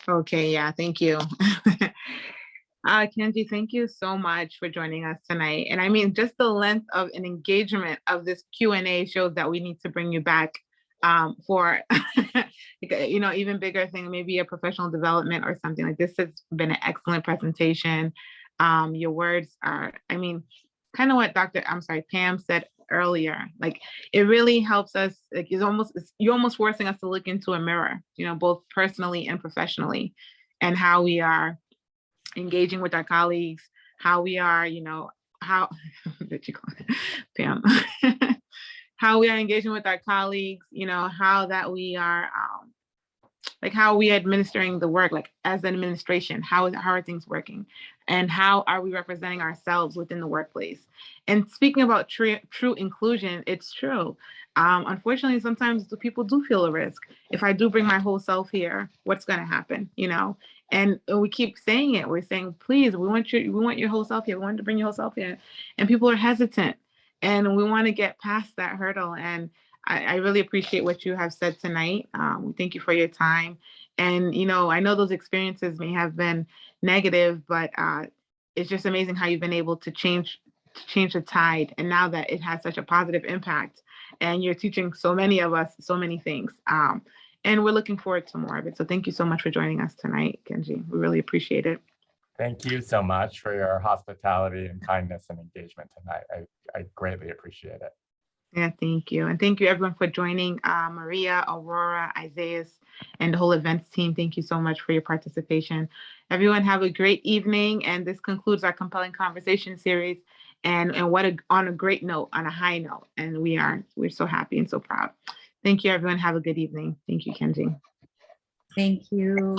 Okay, yeah, thank you. Kenji, thank you so much for joining us tonight. And I mean, just the length of an engagement of this Q&A shows that we need to bring you back for, even bigger thing, maybe a professional development or something. Like, this has been an excellent presentation. Your words are, I mean, kind of what Pam said earlier. Like, it really helps us. Like, you're almost forcing us to look into a mirror, both personally and professionally, and how we are engaging with our colleagues, how we are, how did you call it, Pam? How we are engaging with our colleagues, how that we are like, how we are administering the work, like as an administration, how are things working, and how are we representing ourselves within the workplace. And speaking about true inclusion, it's true. Unfortunately, sometimes the people do feel a risk. If I do bring my whole self here, what's going to happen? And we keep saying it. We're saying, please, we want your whole self here. We want to bring your whole self here, and people are hesitant, and we want to get past that hurdle. And I really appreciate what you have said tonight. Thank you for your time. And, I know those experiences may have been negative, but it's just amazing how you've been able to change the tide. And now that it has such a positive impact, and you're teaching so many of us so many things. And we're looking forward to more of it. So thank you so much for joining us tonight, Kenji. We really appreciate it. Thank you so much for your hospitality and kindness and engagement tonight. I greatly appreciate it. Yeah, thank you. And thank you everyone for joining. Maria, Aurora, Isaiah, and the whole events team. Thank you so much for your participation. Everyone have a great evening. And this concludes our compelling conversation series. And on a great note, on a high note. And we're so happy and so proud. Thank you, everyone. Have a good evening. Thank you, Kenji. Thank you.